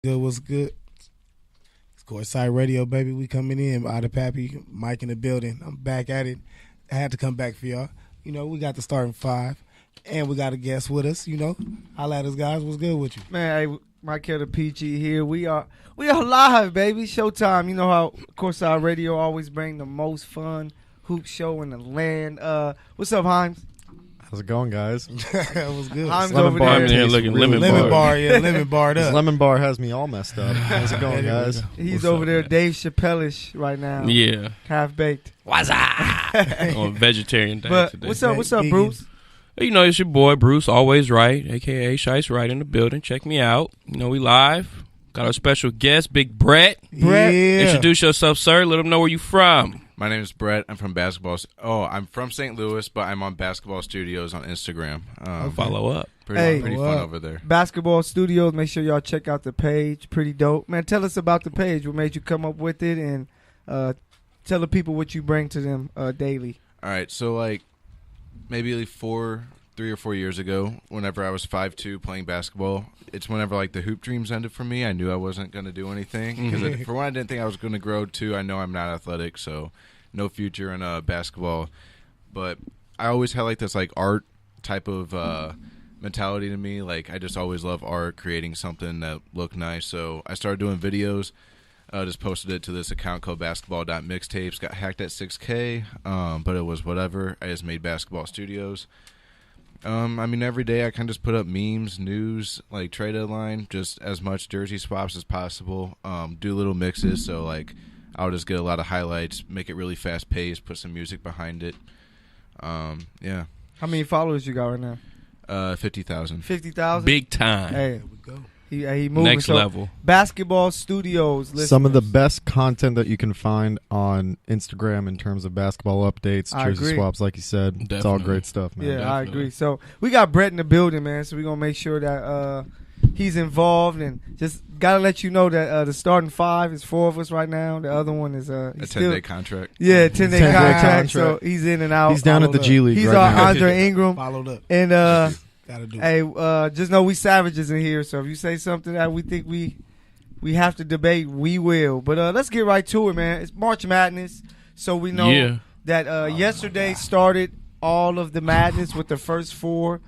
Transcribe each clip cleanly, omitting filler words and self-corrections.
Good, what's good? It's Courtside Radio, baby. We coming in. Out of Pappy, Mike in the building. I'm back at it. I had to come back for y'all. You know, we got the starting five, and we got a guest with us. You know, holla at us, guys. What's good with you? Man, hey, Mike the PG here. We are live, baby. Showtime. You know how Courtside Radio always bring the most fun hoop show in the land. What's up, Himes? How's it going, guys? That was good. Himes Lemon over bar there. in here looking really lemon bar. Yeah, lemon barred This up. lemon bar has me all messed up. How's it going, guys? He's What's over up, there, man? Dave Chappelle-ish right now. Yeah. Half baked. What's up? On a vegetarian day But today. what's up, Vegan. Bruce? You know, it's your boy, Bruce, always right, a.k.a. Shice Right in the building. Check me out. You know, we live. Got our special guest, Big Brett. Brett. Yeah. Introduce yourself, sir. Let them know where you from. My name is Brett. I'm from basketball. I'm from St. Louis, but I'm on Basketball Studios on Instagram. Follow up. Hey. Pretty fun over there. Basketball Studios. Make sure y'all check out the page. Pretty dope. Man, tell us about the page. What made you come up with it? And tell the people what you bring to them daily. All right, so like maybe like 3 or 4 years ago, whenever I was 5'2", playing basketball, it's whenever like the hoop dreams ended for me. I knew I wasn't going to do anything because for one, I didn't think I was going to grow. Two, I know I'm not athletic, so no future in basketball. But I always had like this like art type of mentality to me. Like I just always love art, creating something that looked nice. So I started doing videos. Just posted it to this account called basketball.mixtapes. Got hacked at 6K, but it was whatever. I just made Basketball Studios. I mean, every day I kind of just put up memes, news, like trade deadline, just as much jersey swaps as possible. Do little mixes, so like I'll just get a lot of highlights, make it really fast paced, put some music behind it. Yeah. How many followers you got right now? 50,000. 50,000? Big time. Hey, There we go. he moving. Next So, level. Basketball Studios. Some of the listeners. best content that you can find on Instagram in terms of basketball updates, I jersey agree. swaps, like you said. It's all Definitely. great stuff, man. Yeah, I Definitely. agree. So we got Brett in the building, man. So we're gonna make sure that he's involved, and just gotta let you know that the starting five is 4 of us right now. The other one is A he's 10-day contract. yeah, 10-day 10-day contract. So contract. he's in and out. He's down at the Followed G up. League He's right our now. Andre Ingram, Followed up. and Gotta do it. hey, just know we savages in here. So if you say something that we think we have to debate, we will. But let's get right to it, man. It's March Madness, so we know Yeah. that yesterday started all of the madness with the first four,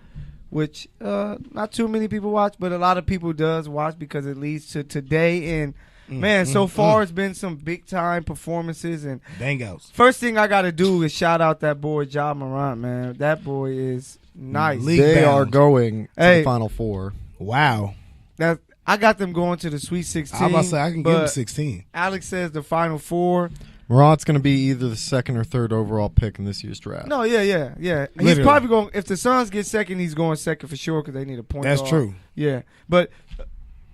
which not too many people watch, but a lot of people does watch because it leads to today. And man, so far it's been some big time performances. And Bangouts. first thing I got to do is shout out that boy Ja Morant, man. That boy is nice. League They are bound. going to Hey. the Final Four. Wow. That I got them going to the Sweet 16. I'm about to say I can give him but 16. Alex says the Final Four. Morant's going to be either the second or third overall pick in this year's draft. No, yeah. He's Literally. probably going. If the Suns get second, he's going second for sure because they need a point. That's guard. true. Yeah, but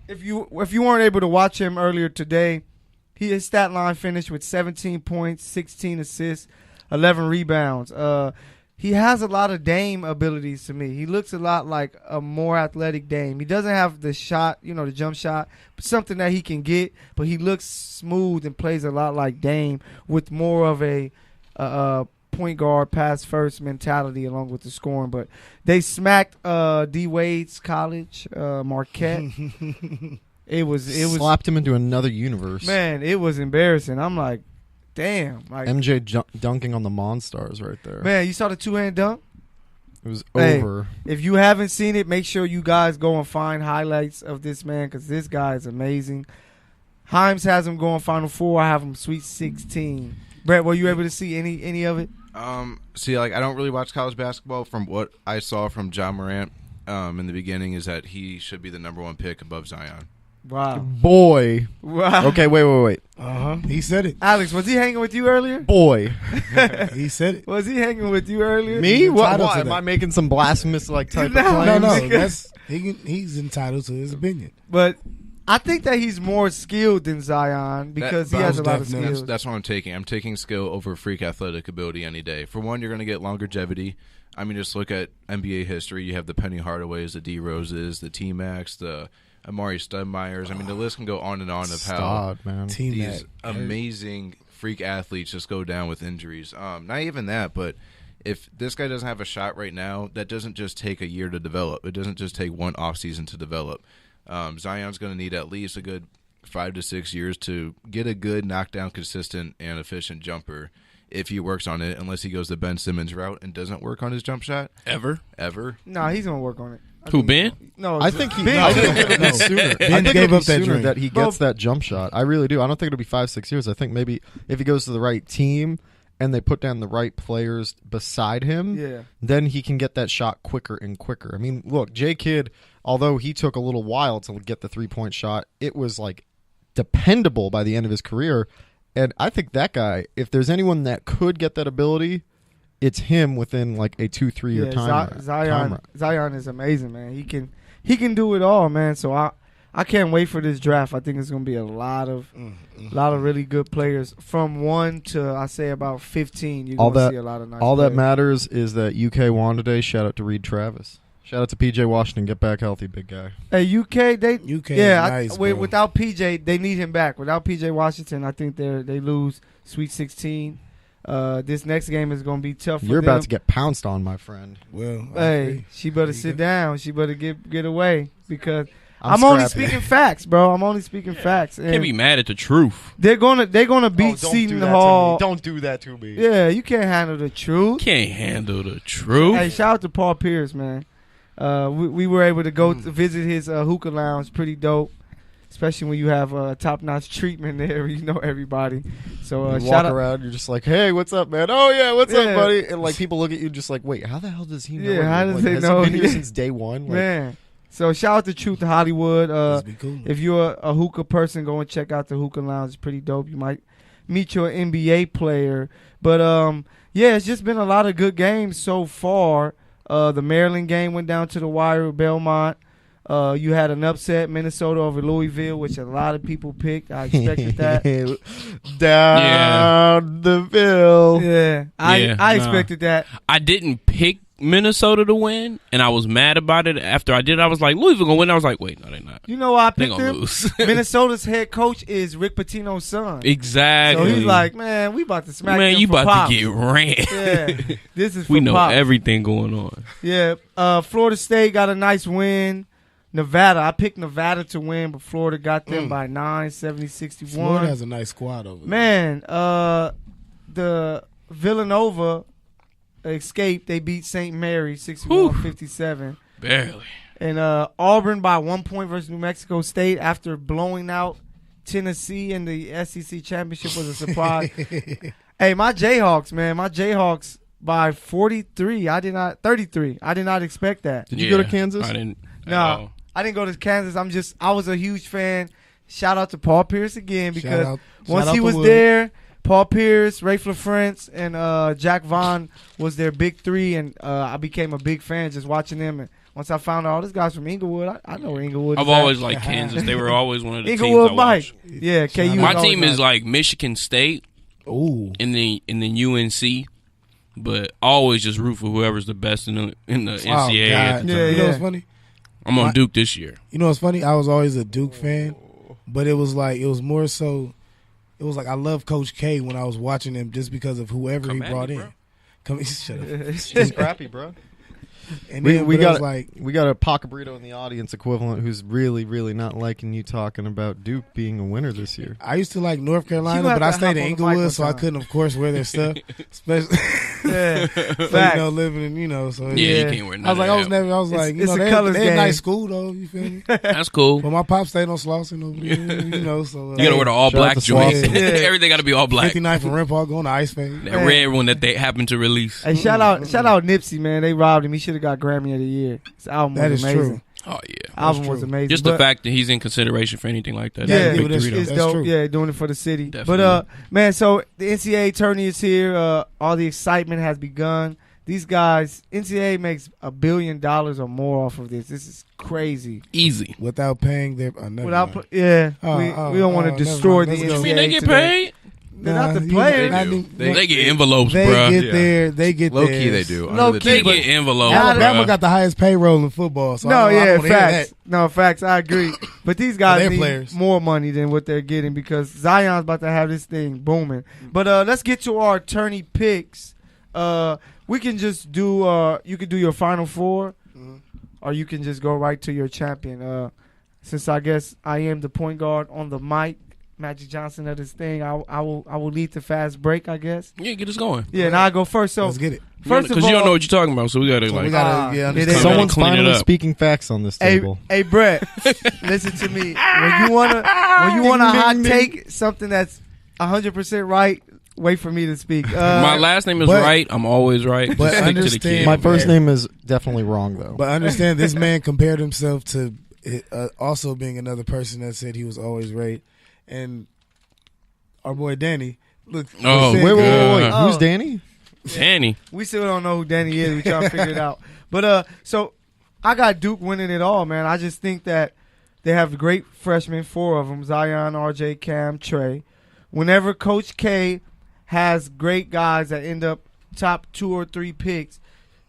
if you weren't able to watch him earlier today, his stat line finished with 17 points, 16 assists, 11 rebounds. He has a lot of Dame abilities to me. He looks a lot like a more athletic Dame. He doesn't have the shot, the jump shot, but something that he can get. But he looks smooth and plays a lot like Dame with more of a point guard, pass first mentality along with the scoring. But they smacked D Wade's college, Marquette. It was Slapped him into another universe. man, it was embarrassing. I'm like, damn, like MJ dunking on the Monstars right there. man, you saw the 2-hand dunk? It was Hey. over. If you haven't seen it, make sure you guys go and find highlights of this man because this guy is amazing. Himes has him going Final Four. I have him Sweet 16. Brett, were you able to see any of it? See, like I don't really watch college basketball. From what I saw from Ja Morant in the beginning, is that he should be the number 1 pick above Zion. Wow. Boy. Wow. Okay, wait. He said it. Alex, was he hanging with you earlier? Boy. He said it. Was he hanging with you earlier? Me? He's What? entitled to Am that. I making some blasphemous type of No, claims? No. That's he's entitled to his opinion. But I think that he's more skilled than Zion because he has a lot of definitely. skills. That's what I'm taking. I'm taking skill over freak athletic ability any day. For one, you're going to get longevity. I mean, just look at NBA history. You have the Penny Hardaways, the D Roses, the T Macs, the Amari Stoudemires. I mean, the list can go on and on of how Stop, man. Team these Mac. amazing freak athletes just go down with injuries. Not even that, but if this guy doesn't have a shot right now, that doesn't just take a year to develop. It doesn't just take one offseason to develop. Zion's going to need at least a good 5 to 6 years to get a good knockdown, consistent, and efficient jumper if he works on it, unless he goes the Ben Simmons route and doesn't work on his jump shot. Ever? No, he's gonna work on it. Who, Ben? No, I think Ben. I think it'll be sooner. I think gave it'll up be that sooner dream. that he gets that jump shot. I really do. I don't think it'll be 5-6 years. I think maybe if he goes to the right team and they put down the right players beside him, then he can get that shot quicker and quicker. I mean, look, J. Kidd, although he took a little while to get the 3-point shot, it was like dependable by the end of his career. And I think that guy, if there's anyone that could get that ability, it's him within like a 2-3 year time. Zion is amazing, man. He can do it all, man. So I can't wait for this draft. I think it's gonna be a lot of really good players from 1 to I say about 15. You're gonna see a lot of nice. All players. that matters is that UK won today. Shout out to Reed Travis. Shout out to PJ Washington. Get back healthy, big guy. Hey, UK, UK is nice, bro. without PJ, they need him back. Without PJ Washington, I think they lose Sweet 16. This next game is going to be tough for You're them. about to get pounced on, my friend. Well, Hey, she better sit down. She better get away because I'm only scrappy. speaking facts, bro. I'm only speaking facts. And Can't be mad at the truth. they're gonna beat Seton Hall. Don't do that to me. Yeah, you can't handle the truth. Can't handle the truth. Hey, shout out to Paul Pierce, man. We were able to go to visit his hookah lounge. Pretty dope, especially when you have top-notch treatment there. You know everybody. So You shout walk out. around, you're just like, hey, what's up, man? Oh, yeah, what's Yeah. up, buddy? And, like, people look at you just like, wait, how the hell does he know? Yeah, how you? does Like, he has know? He been here Yeah. since day one? Like, Man. So shout out to Truth to Hollywood. must be cool. If you're a hookah person, go and check out the hookah lounge. It's pretty dope. You might meet your NBA player. But yeah, it's just been a lot of good games so far. The Maryland game went down to the wire with Belmont. You had an upset, Minnesota over Louisville, which a lot of people picked. I expected that. Down the bill. Yeah, I nah. expected that. I didn't pick Minnesota to win, and I was mad about it. After I did, I was like, Louisville gonna win. I was like, wait, no, they're not. You know why I They picked gonna them? lose. Minnesota's head coach is Rick Pitino's son. Exactly. So he's like, man, we about to smack man, them you for about pops. to get ran. Yeah, this is for We know pops. everything going on. Yeah, Florida State got a nice win. Nevada, I picked Nevada to win, but Florida got them by 9, 70-61. Florida has a nice squad over there. Man, the Villanova escaped. They beat St. Mary 61-57. Barely. And Auburn by 1 point versus New Mexico State after blowing out Tennessee in the SEC championship was a surprise. Hey, my Jayhawks, man. My Jayhawks by 33. 33. I did not expect that. Did you go to Kansas? I didn't. No, I didn't go to Kansas. I was a huge fan. Shout out to Paul Pierce again because once he was there, Paul Pierce, Ray LaFrance, and Jack Vaughn was their big three, and I became a big fan just watching them. And once I found out all these guys from Inglewood, I know where Inglewood is. I've always liked Kansas. They were always one of the Inglewood teams I Mike. watched. Yeah, KU. My was team always is like Michigan State Ooh. in the UNC, but I always just root for whoever's the best in the NCAA. Oh, at God. the Yeah, time. You know what's funny? I'm on Duke this year. You know what's funny? I was always a Duke fan, but it was more so. It was like I love Coach K when I was watching him just because of whoever he brought in. Shut up. She's scrappy, bro. And then We but it was got like we got a Paca Burrito in the audience equivalent who's really, really not liking you talking about Duke being a winner this year. I used to like North You Carolina, gonna but I have to stayed in hop on the mic Inglewood, so I one time. couldn't, of course, wear their stuff. Especially, Yeah, so, facts. living in, so Yeah, Yeah. you can't wear none I was like, of I was that. never, I was like, it's a they colors a game. nice school though. You feel me? That's cool. But my pop stayed on Slauson over there, so You gotta wear the all Shout out black to joint. Slauson. Yeah. Everything gotta be all black. 59 from Rim Park going to Ice Fade. That red one that they happened to release. Hey, shout out Nipsey, man. They robbed him. He should have got Grammy of the Year. His album That was is amazing. true. Oh yeah. Album That's was true. amazing. Just the But- fact that he's in consideration for anything like that. Yeah, That's a yeah, big that's- Dorito. It's That's dope. true. Yeah, doing it for the city. Definitely. But man, so the NCAA tourney is here. All the excitement has begun. These guys, NCAA makes $1 billion or more off of this. This is crazy. Easy. Without paying their, never Without, mind. we oh, don't want to never destroy mind. the Let's NCAA. go. I mean, they get today. paid. They're not the you- players. I They do- do. They get envelopes, They bruh. get Yeah. there. They get Low theirs. key, they do. Low Under the key, They table. get envelopes. Alabama bruh. got the highest payroll in football. So No, I yeah, don't wanna hear facts. that. No, facts. I agree. But these guys They're need players. more money than what they're getting because Zion's about to have this thing booming. But let's get to our tourney picks. We can just do. You can do your final four, or you can just go right to your champion. since I guess I am the point guard on the mic, Magic Johnson of this thing, I will lead the fast break, I guess. Yeah, get us going. Yeah, and I'll go first. So let's get it. First of all, because you don't know what you're talking about, so we gotta Someone's clean it finally up. speaking facts on this table. Hey, Brett, listen to me. When you want a hot take, something that's 100% right, wait for me to speak. My last name is right. I'm always right. But Stick to the understand- kid. My first name is definitely wrong, though. But understand, this man compared himself to also being another person that said he was always right. And our boy Danny, look. Oh, said- Wait. Oh. Who's Danny? Danny. We still don't know who Danny is. We trying to figure it out. But so I got Duke winning it all, man. I just think that they have great freshmen, 4 of them: Zion, RJ, Cam, Trey. Whenever Coach K has great guys that end up top 2 or 3 picks,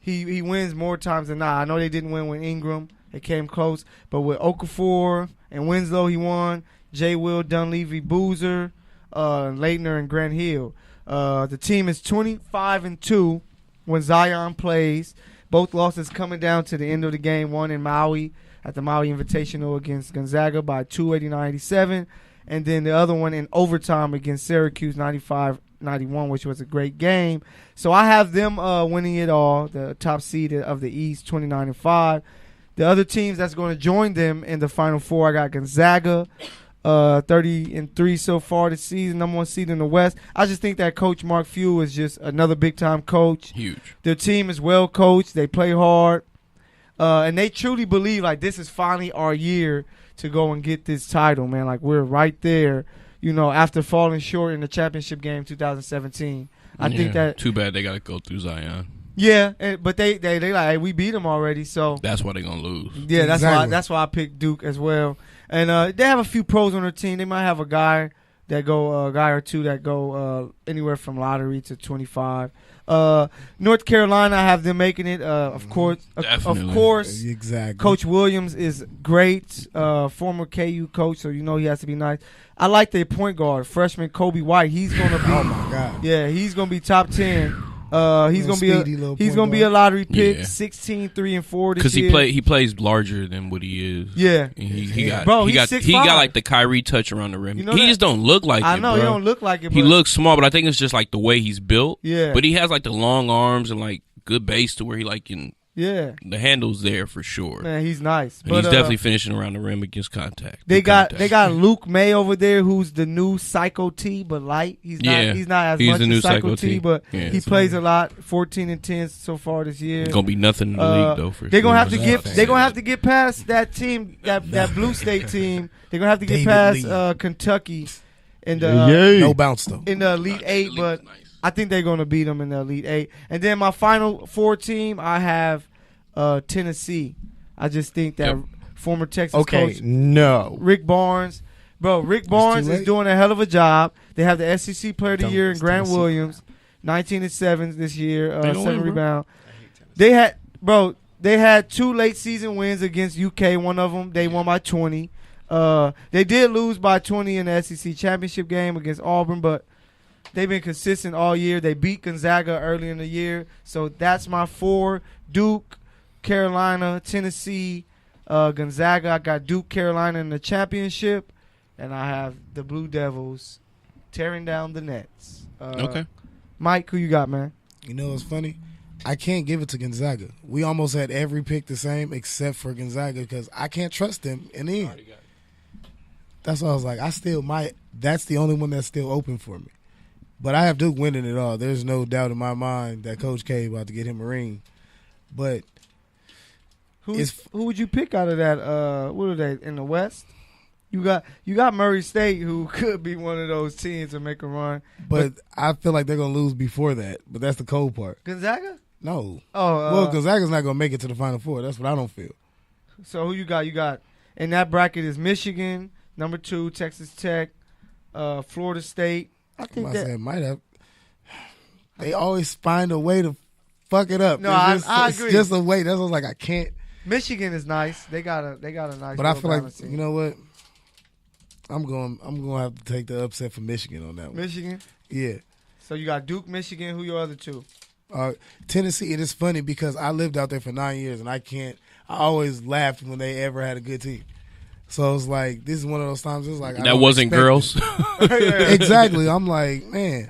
he wins more times than not. I know they didn't win with Ingram; it came close. But with Okafor and Winslow, he won. Jay Will, Dunleavy, Boozer, Leitner, and Grant Hill. The team is 25-2 when Zion plays. Both losses coming down to the end of the game. One in Maui at the Maui Invitational against Gonzaga by 289-87. And then the other one in overtime against Syracuse 95-91, which was a great game. So I have them winning it all, the top seed of the East, 29-5. The other teams that's going to join them in the Final Four, I got Gonzaga, 30-3 so far this season, number 1 seed in the West. I just think that Coach Mark Few is just another big-time coach. Huge. Their team is well coached. They play hard. And they truly believe, like, this is finally our year to go and get this title, man. Like, we're right there, after falling short in the championship game 2017. I think that... Too bad they got to go through Zion. Yeah, but they like, hey, we beat them already, so... That's why they're going to lose. Yeah, Exactly. that's why I picked Duke as well. And they have a few pros on their team. They might have a guy or two that go anywhere from lottery to 25. North Carolina, I have them making it. Of course, exactly. Coach Williams is great, former KU coach, so he has to be nice. I like their point guard, freshman Kobe White. He's gonna be, oh my God, yeah, he's gonna be top 10. He's gonna be a lottery pick, Yeah. 16, 3, and 4 this Because year. he plays larger than what he is. Yeah, And he got Bro, he he's got 6'5". like the Kyrie touch around the rim. You know he that? just don't look like it. I know bro. he don't look like it. He but looks small, but I think it's just like the way he's built. Yeah, But he has like the long arms and like good base to where he like can. yeah, The handle's there for sure. man, he's nice. And But he's definitely finishing around the rim against contact. They Good got contact. Luke May over there, who's the new Psycho T, but light. He's not as He's much the new as Psycho Psycho T, T. but Yeah. he plays a lot. 14 and 10 so far this year. It's gonna be nothing in the league though. For They're sure. gonna have to Exactly. get past that team, that Blue State team. They're gonna have to get David past Lee. Kentucky in no bounce though. the Elite Eight, but I think they're gonna beat them in the Elite Eight. And then my Final Four team, I have Tennessee. I just think that former Texas coach no. Rick Barnes. Bro, Rick Barnes too is late. doing a hell of a job. They have the SEC Player of the Year in It's Grant Tennessee. Williams, 19 and 7 this year, They gonna 7 win, bro. rebound. They had 2 late season wins against UK. One of them they won by 20. They did lose by 20 in the SEC championship game against Auburn, but they've been consistent all year. They beat Gonzaga early in the year, so that's my 4: Duke, Carolina, Tennessee, Gonzaga. I got Duke, Carolina in the championship, and I have the Blue Devils tearing down the Nets. Okay. Mike, who you got, man? You know what's funny? I can't give it to Gonzaga. We almost had every pick the same except for Gonzaga because I can't trust them in the end. That's why I was like, I still might. That's the only one that's still open for me. But I have Duke winning it all. There's no doubt in my mind that Coach K about to get him a ring. But Who would you pick out of that? What are they in the West? You got Murray State, who could be one of those teams to make a run. but I feel like they're gonna lose before that. But that's the cold part. Gonzaga? No. Oh, Well, Gonzaga's not gonna make it to the Final Four. That's what I don't feel. so who you got? You got in that bracket is Michigan, number 2, Texas Tech, Florida State. I think I that. said might have. They always find a way to fuck it up. No, It's just, I it's agree. just a way. That's what I was like. I can't. Michigan is nice. They got a nice. But I feel like balancing. you know what. I'm going to have to take the upset for Michigan on that one. Michigan. Yeah. So you got Duke, Michigan. Who your other 2? Tennessee. It is funny because I lived out there for 9 years and I always laughed when they ever had a good team. So it's like this is one of those times. It's like that wasn't girls. Exactly. I'm like, man.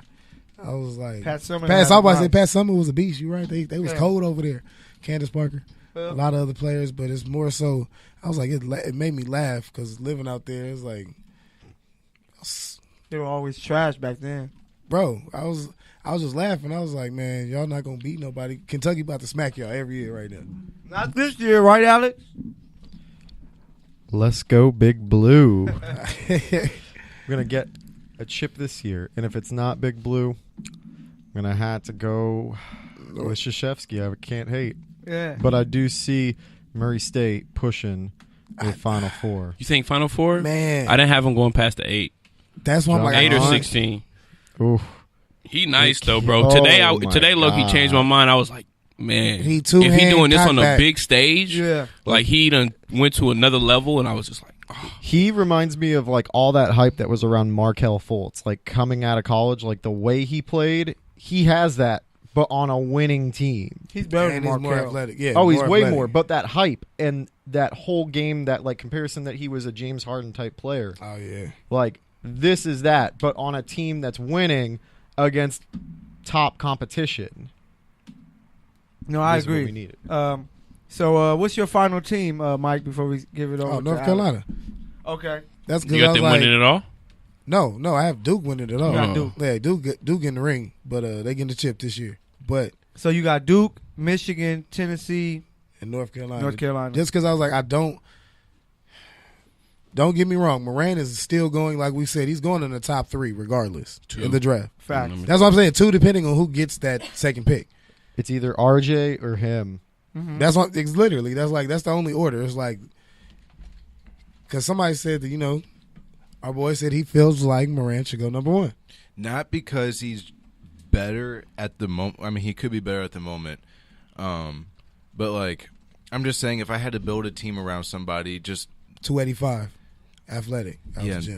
I was like, Pat Summitt was a beast. You right? They was cold over there. Candace Parker, a lot of other players, but it's more so. I was like, it made me laugh because living out there, it's like they were always trash back then, bro. I was just laughing. I was like, man, y'all not gonna beat nobody. Kentucky about to smack y'all every year right now. Not this year, right, Alex? Let's go, Big Blue. We're gonna get a chip this year, and if it's not Big Blue, I'm gonna have to go with Krzyzewski. I can't hate. Yeah, but I do see Murray State pushing the Final Four. You think Final Four? Man, I didn't have him going past the 8. That's why I'm like 8 or 16. Oof. He nice though, bro. Today, Loki changed my mind. I was like, man, if he doing this on a big stage, like he done went to another level, and I was just like, oh. He reminds me of like all that hype that was around Markelle Fultz, like coming out of college, like the way he played. He has that, but on a winning team. He's better than Markelle. He's more athletic. Yeah. Oh, he's way more. But that hype and that whole game, that like comparison that he was a James Harden type player. Oh yeah. Like this is that, but on a team that's winning against top competition. No, I agree. We needed. So, what's your final team, Mike? Before we give it over, to North Carolina. Okay, that's good. You got them winning it all? No, I have Duke winning it all. You got Duke. Yeah, Duke in the ring, but they getting the chip this year. But so you got Duke, Michigan, Tennessee, and North Carolina. Just because I was like, Don't get me wrong. Moran is still going, like we said, he's going in the top 3 regardless in the draft. Fact. That's what I'm saying. 2 depending on who gets that second pick. It's either RJ or him. Mm-hmm. That's what. It's literally that's the only order. It's like because somebody said that our boy said he feels like Moran should go number 1. Not because he's better at the moment. I mean, he could be better at the moment. But like, I'm just saying, if I had to build a team around somebody, just 285. Athletic.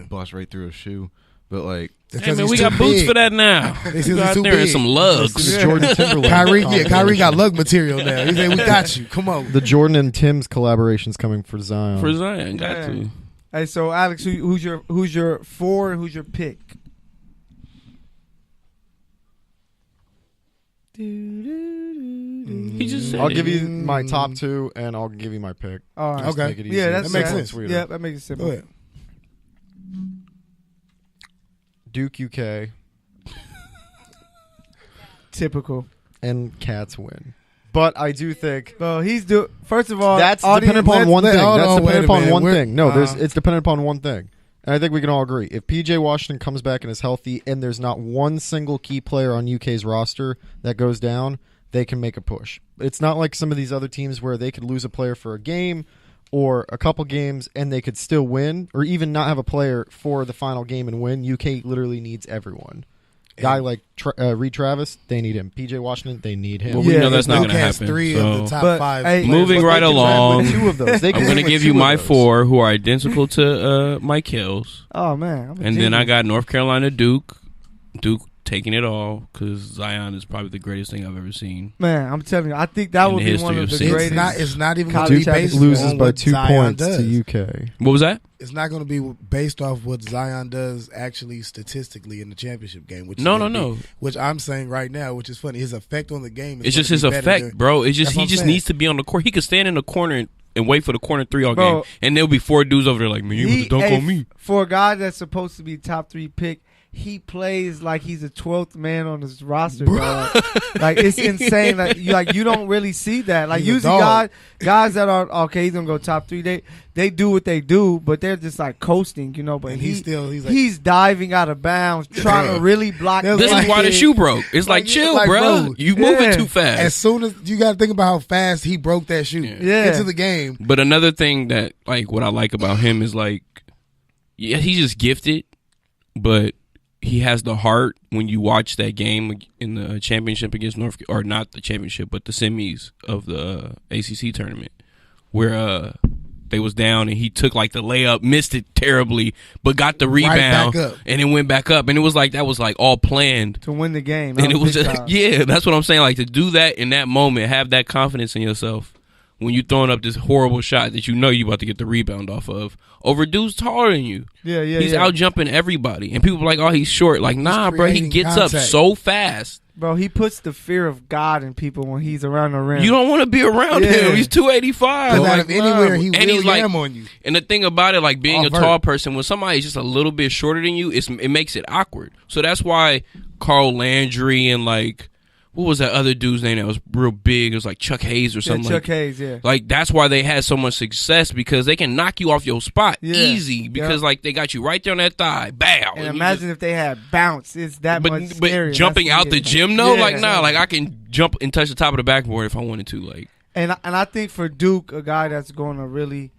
Blast right through a shoe. But like, hey man, we got boots for that now. They go out there and some lugs. Jordan Timberlake. Kyrie got lug material now. He said, "We got you. Come on." The Jordan and Tim's collaboration's coming for Zion. Got to. Hey, so Alex, who's your 4 and who's your pick? He just said I'll give you my top 2, and I'll give you my pick. All right. Okay. That makes sense. Yeah, that makes it simple. Go ahead. Duke UK. Typical. And Cats win. But I do think first of all, that's dependent upon one thing. That's dependent upon one thing. No, it's dependent upon one thing. And I think we can all agree. If PJ Washington comes back and is healthy and there's not one single key player on UK's roster that goes down, they can make a push. It's not like some of these other teams where they could lose a player for a game or a couple games and they could still win, or even not have a player for the final game and win. UK literally needs everyone. Guy like Reed Travis, they need him. PJ Washington, they need him. Well, we know that's not going to happen. 3 of the top 5. Hey, moving right along, 2 of those. I'm going to give you my 4, who are identical to Mike Hill's. Oh man! And then I got North Carolina, Duke taking it all because Zion is probably the greatest thing I've ever seen. Man, I'm telling you, I think that would be one of the greatest. It's not even going to be based loses on by what 2 Zion points does. to UK. What was that? It's not going to be based off what Zion does actually statistically in the championship game. Which No. Which I'm saying right now, which is funny. His effect on the game is it's just his effect, bro. It's just he just needs to be on the court. He could stand in the corner and wait for the corner 3 all game, and there'll be 4 dudes over there like, man, you want to dunk on me. For a guy that's supposed to be top 3 pick, he plays like he's the 12th man on his roster, dog. Like it's insane. Like you don't really see that. Like usually guys that are okay, he's gonna go top 3. They do what they do, but they're just like coasting, But he's diving out of bounds, trying to really block. This is why the shoe broke. It's like chill, bro. You moving too fast. As soon as you got to think about how fast he broke that shoe into the game. But another thing that what I like about him is he's just gifted, but he has the heart when you watch that game in the championship against or not the championship, but the semis of the ACC tournament, where they was down and he took the layup, missed it terribly, but got the rebound and it went back up, and it was that was all planned to win the game. And it was just that's what I'm saying. To do that in that moment, have that confidence in yourself when you throwing up this horrible shot that you know you about to get the rebound off of over dudes taller than you. Yeah. He's out jumping everybody, and people are like, "Oh, he's short." Like, nah, bro, he gets contact. up so fast. Bro, he puts the fear of God in people when he's around the rim. You don't want to be around him. He's 285. Because out of anywhere, he will yam on you. And the thing about it, like being a tall person, when somebody's just a little bit shorter than you, it makes it awkward. So that's why Carl Landry and like, what was that other dude's name that was real big? It was like Chuck Hayes or something. Chuck Hayes, yeah. Like, that's why they had so much success, because they can knock you off your spot easy, because like they got you right there on that thigh. Bow. And imagine if they had bounce. It's that much scary. But jumping out the gym, though, like, nah, like I can jump and touch the top of the backboard if I wanted to. Like, And I think for Duke, a guy that's going to really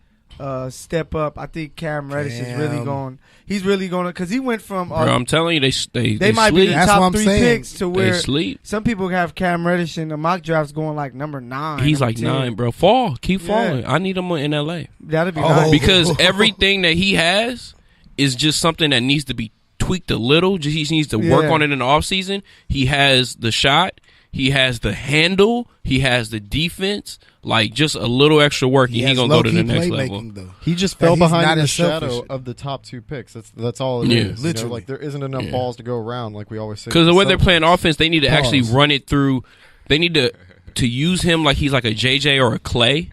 step up, I think Cam Reddish is really going. He's really going to, because he went from. Bro, I'm telling you, they might sleep. be the That's top what I'm 3 saying. picks to where They sleep. some people have Cam Reddish in the mock drafts going like number 9. He's like 10. 9, bro. Keep falling. I need him in LA That'd be nice. because everything that he has is just something that needs to be tweaked a little. He needs to work on it in the offseason. He has the shot. He has the handle. He has the defense. Like, just a little extra work, and he's going to go to the next level. He just fell behind the shadow of the top 2 picks. That's all it is. Literally. You know, like, there isn't enough balls to go around, like we always say. Because the way they're playing offense, they need to actually run it through. They need to use him like he's like a JJ or a Clay,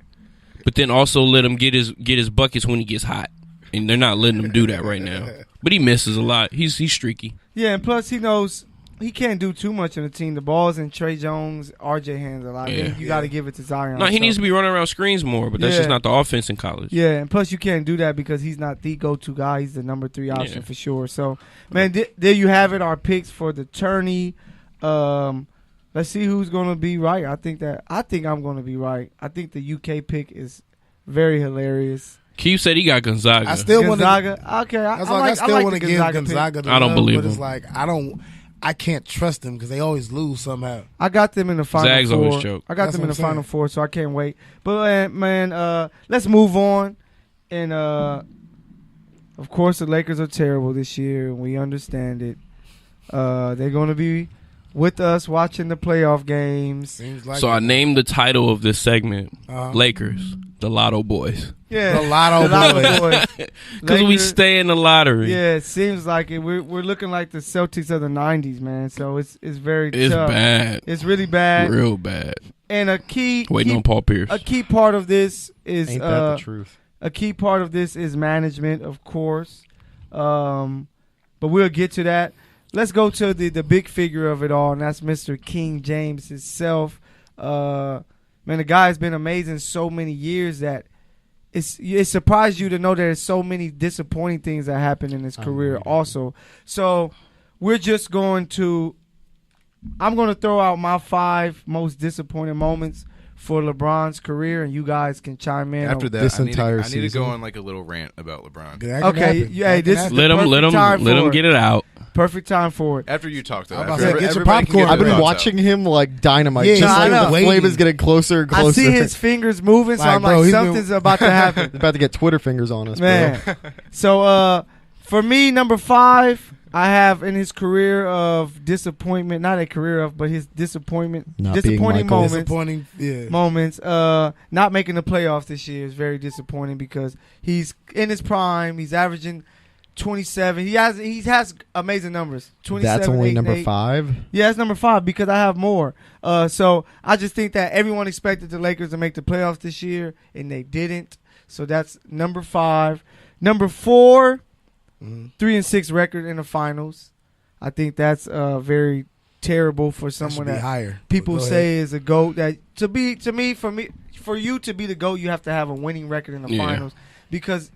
but then also let him get his buckets when he gets hot. And they're not letting him do that right now. But he misses a lot. He's streaky. Yeah, and plus he knows he can't do too much in the team. The ball's in Trey Jones, RJ hands a lot. Yeah. You got to give it to Zion. No, he needs to be running around screens more, but that's just not the offense in college. Yeah, and plus you can't do that because he's not the go-to guy. He's the number 3 option for sure. So, man, there you have it. Our picks for the tourney. Let's see who's going to be right. I think I'm going to be right. I think the UK pick is very hilarious. Keith said he got Gonzaga. I still want Gonzaga. Okay, I still want to give Gonzaga. I don't believe him. But it's like I can't trust them because they always lose somehow. I got them in the Final Zags Four. always choke. I got them in the Final Four, so I can't wait. But, man, let's move on. And, of course, the Lakers are terrible this year, and we understand it. They're going to be with us watching the playoff games. Seems like So I named the title of this segment, Lakers, the Lotto Boys. Yeah, the Lotto boys. Because we stay in the lottery. Yeah, it seems like it. We're looking like the Celtics of the 90s, man. So it's very It's tough. bad. It's really bad. Real bad. And waiting on Paul Pierce. A key part of this is Ain't that the truth? A key part of this is management, of course. But we'll get to that. Let's go to the big figure of it all, and that's Mr. King James himself. Man, the guy has been amazing so many years that it surprised you to know there's so many disappointing things that happened in his career also. So we're just going to – I'm going to throw out my 5 most disappointing moments for LeBron's career, and you guys can chime in. After that, this I entire need to go season. on like a little rant about LeBron. Okay, yeah, this is let him get it out. Perfect time for it. After you talk, though. I'm about After to say, get your everybody can popcorn. get I've their been thoughts watching him like dynamite. Yeah, just I like know. the Waiting. flame is getting closer and closer. I see his fingers moving, so Like, I'm bro, like, he's something's about to happen. about to get Twitter fingers on us, Man. bro. So, for me, number 5, I have in his career of disappointment, not a career of, but his disappointing Michael. moments. Disappointing, yeah. Moments. Not making the playoffs this year is very disappointing because he's in his prime. He's averaging 27. He has amazing numbers. 27, That's only 8, number 8. 5. Yeah, it's number 5 because I have more. So I just think that everyone expected the Lakers to make the playoffs this year, and they didn't. So that's number 5. Number 4, 3-6 record in the finals. I think that's very terrible for someone that higher. people say is a GOAT. That for you to be the GOAT, you have to have a winning record in the finals because.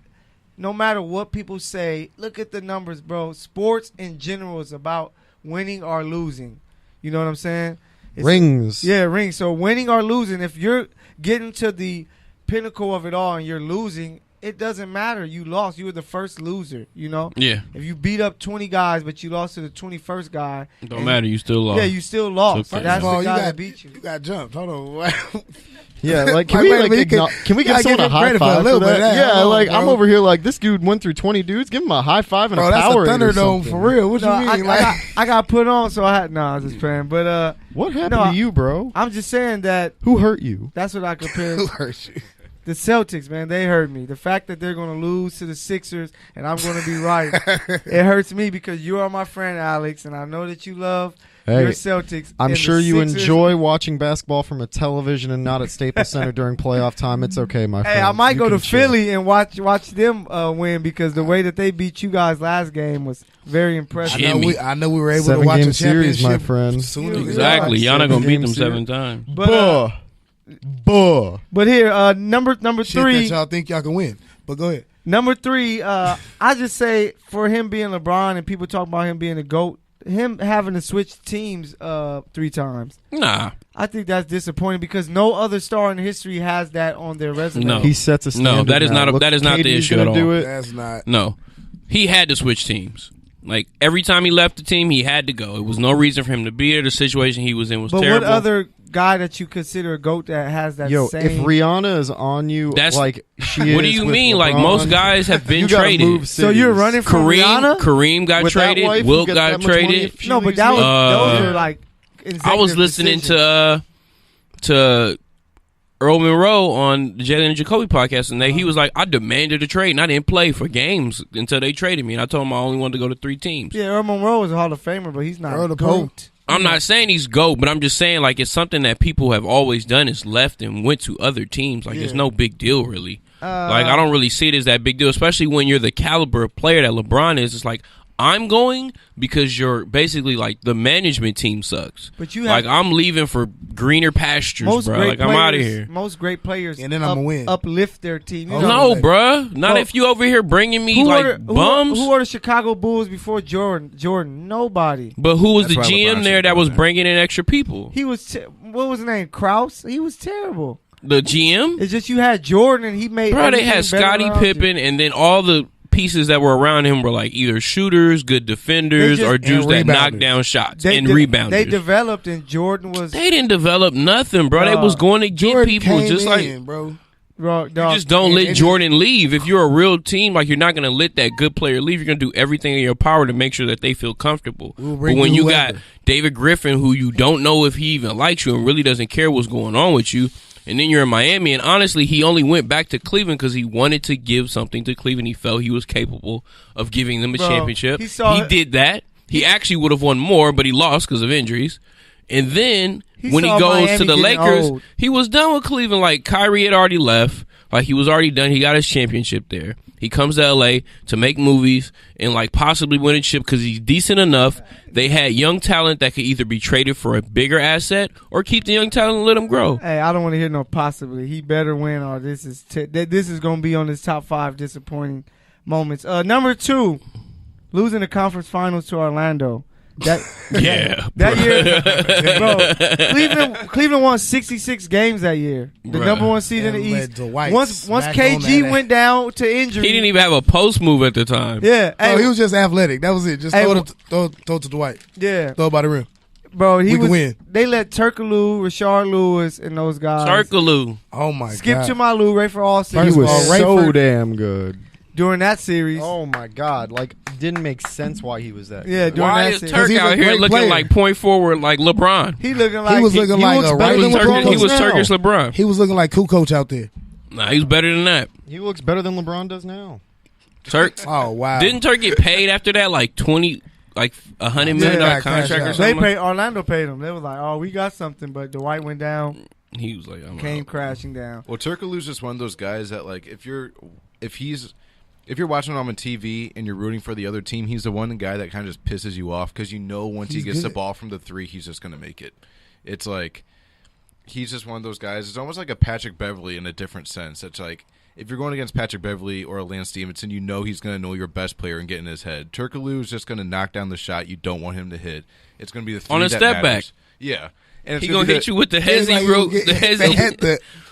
No matter what people say, look at the numbers, bro. Sports in general is about winning or losing. You know what I'm saying? Rings. Yeah, rings. So winning or losing, if you're getting to the pinnacle of it all and you're losing, it doesn't matter. You lost. You were the first loser, you know? Yeah. If you beat up 20 guys, but you lost to the 21st guy. Don't matter. You still lost. Yeah, you still lost. Okay. That's Well, the guy you that beat you. You got jumped. Hold on. Yeah, like can we give someone a high five for that? Yeah, like I'm over here like this dude went through 20 dudes. Give him a high five and a power. That's a Thunderdome for real. What you mean? I got put on, so I had I was just playing. But what happened to you, bro? I'm just saying that. Who hurt you? That's what I compare. Who hurt you? The Celtics, man, they hurt me. The fact that they're going to lose to the Sixers and I'm going to be right, it hurts me because you are my friend, Alex, and I know that you love your Celtics. I'm sure you enjoy watching basketball from a television and not at Staples Center during playoff time. It's okay, my friend. Hey, I might go to Philly and watch them win because the way that they beat you guys last game was very impressive. I know we were able to watch a series, my friend. Exactly. Y'all not going to beat them 7 times. But here, number three. That y'all think y'all can win. But go ahead. Number 3, I just say for him being LeBron and people talk about him being a GOAT, him having to switch teams 3 times. Nah. I think that's disappointing because no other star in history has that on their resume. No. He sets a standard. No, that is not the issue at all. That's not. No. He had to switch teams. Like, every time he left the team, he had to go. It was no reason for him to be there. The situation he was in was terrible. But what other guy that you consider a GOAT that has that same... if Rihanna is on you like she is what do you mean? LeBron, like, most guys have been traded. So you're running from Rihanna? Kareem got traded. Wilt got traded. No, but those are like... I was listening to Earl Monroe on the Jalen and Jacoby podcast, and he was like, I demanded a trade, and I didn't play for games until they traded me, and I told him I only wanted to go to 3 teams. Yeah, Earl Monroe is a Hall of Famer, but he's not a GOAT. I'm not saying he's GOAT, but I'm just saying, like, it's something that people have always done is left and went to other teams. Like, it's no big deal, really. Like, I don't really see it as that big deal, especially when you're the caliber of player that LeBron is. It's like, I'm going because you're basically like the management team sucks. But you have, like I'm leaving for greener pastures, bro. Like I'm out of here. Most great players and then I'm gonna win. Uplift their team. You know, bro. Not if you over here bringing me like bums. Who are the Chicago Bulls before Jordan? Nobody. But who was the GM there that was bringing in extra people? He was. What was his name? Krause. He was terrible. The GM? It's just you had Jordan and he made. Bro, they had Scottie Pippen and then all the pieces that were around him were like either shooters, good defenders, or dudes that knock down shots and rebounders. They developed, and Jordan was. They didn't develop nothing, bro. They was going to get Jordan people just like, bro. You just don't let Jordan leave. If you're a real team, like you're not going to let that good player leave. You're going to do everything in your power to make sure that they feel comfortable. But when you got David Griffin, who you don't know if he even likes you and really doesn't care what's going on with you, and then you're in Miami, and honestly, he only went back to Cleveland because he wanted to give something to Cleveland. He felt he was capable of giving them a championship. He did that. He actually would have won more, but he lost because of injuries. And then when he goes Miami to the Lakers, old. he was done with Cleveland. Like Kyrie had already left. Like he was already done. He got his championship there. He comes to LA to make movies and like possibly win a chip because he's decent enough. They had young talent that could either be traded for a bigger asset or keep the young talent and let them grow. Hey, I don't want to hear no possibly. He better win or this is going to be on his top 5 disappointing moments. Number 2, losing the conference finals to Orlando. That year, bro. Cleveland won 66 games that year. The number 1 seed in the East. Once KG went down to injury, he didn't even have a post move at the time. Yeah, he was just athletic. That was it. Just throw to Dwight. Yeah, throw it by the rim. Bro, we can win. They let Turkoglu, Rashard Lewis, and those guys. Turkoglu. Oh my god. Skip Chamalu, Ray for all season. He was so damn good during that series. Oh my god! Like, didn't make sense why he was that. Yeah, good. during why that is Turk out here looking like point forward like LeBron? He looking like he was looking like a LeBron. He was Turkish LeBron. He was looking like Kukoc out there. Nah, he's better than that. He looks better than LeBron does now. Turk. Oh wow! Didn't Turk get paid after that like $100 million contract or something? Orlando paid him. They was like, oh, we got something, but Dwight went down. He was like, came crashing down. Well, Turkoglu's just one of those guys that like if you're watching him on TV and you're rooting for the other team, he's the one guy that kind of just pisses you off because you know once he gets the ball from the 3, he's just going to make it. It's like he's just one of those guys. It's almost like a Patrick Beverley in a different sense. It's like if you're going against Patrick Beverley or a Lance Stevenson, you know he's going to know your best player and get in his head. Turkoglu is just going to knock down the shot you don't want him to hit. It's going to be the 3 on a that step matters. back. Yeah. And he's going to hit you with the hezzy.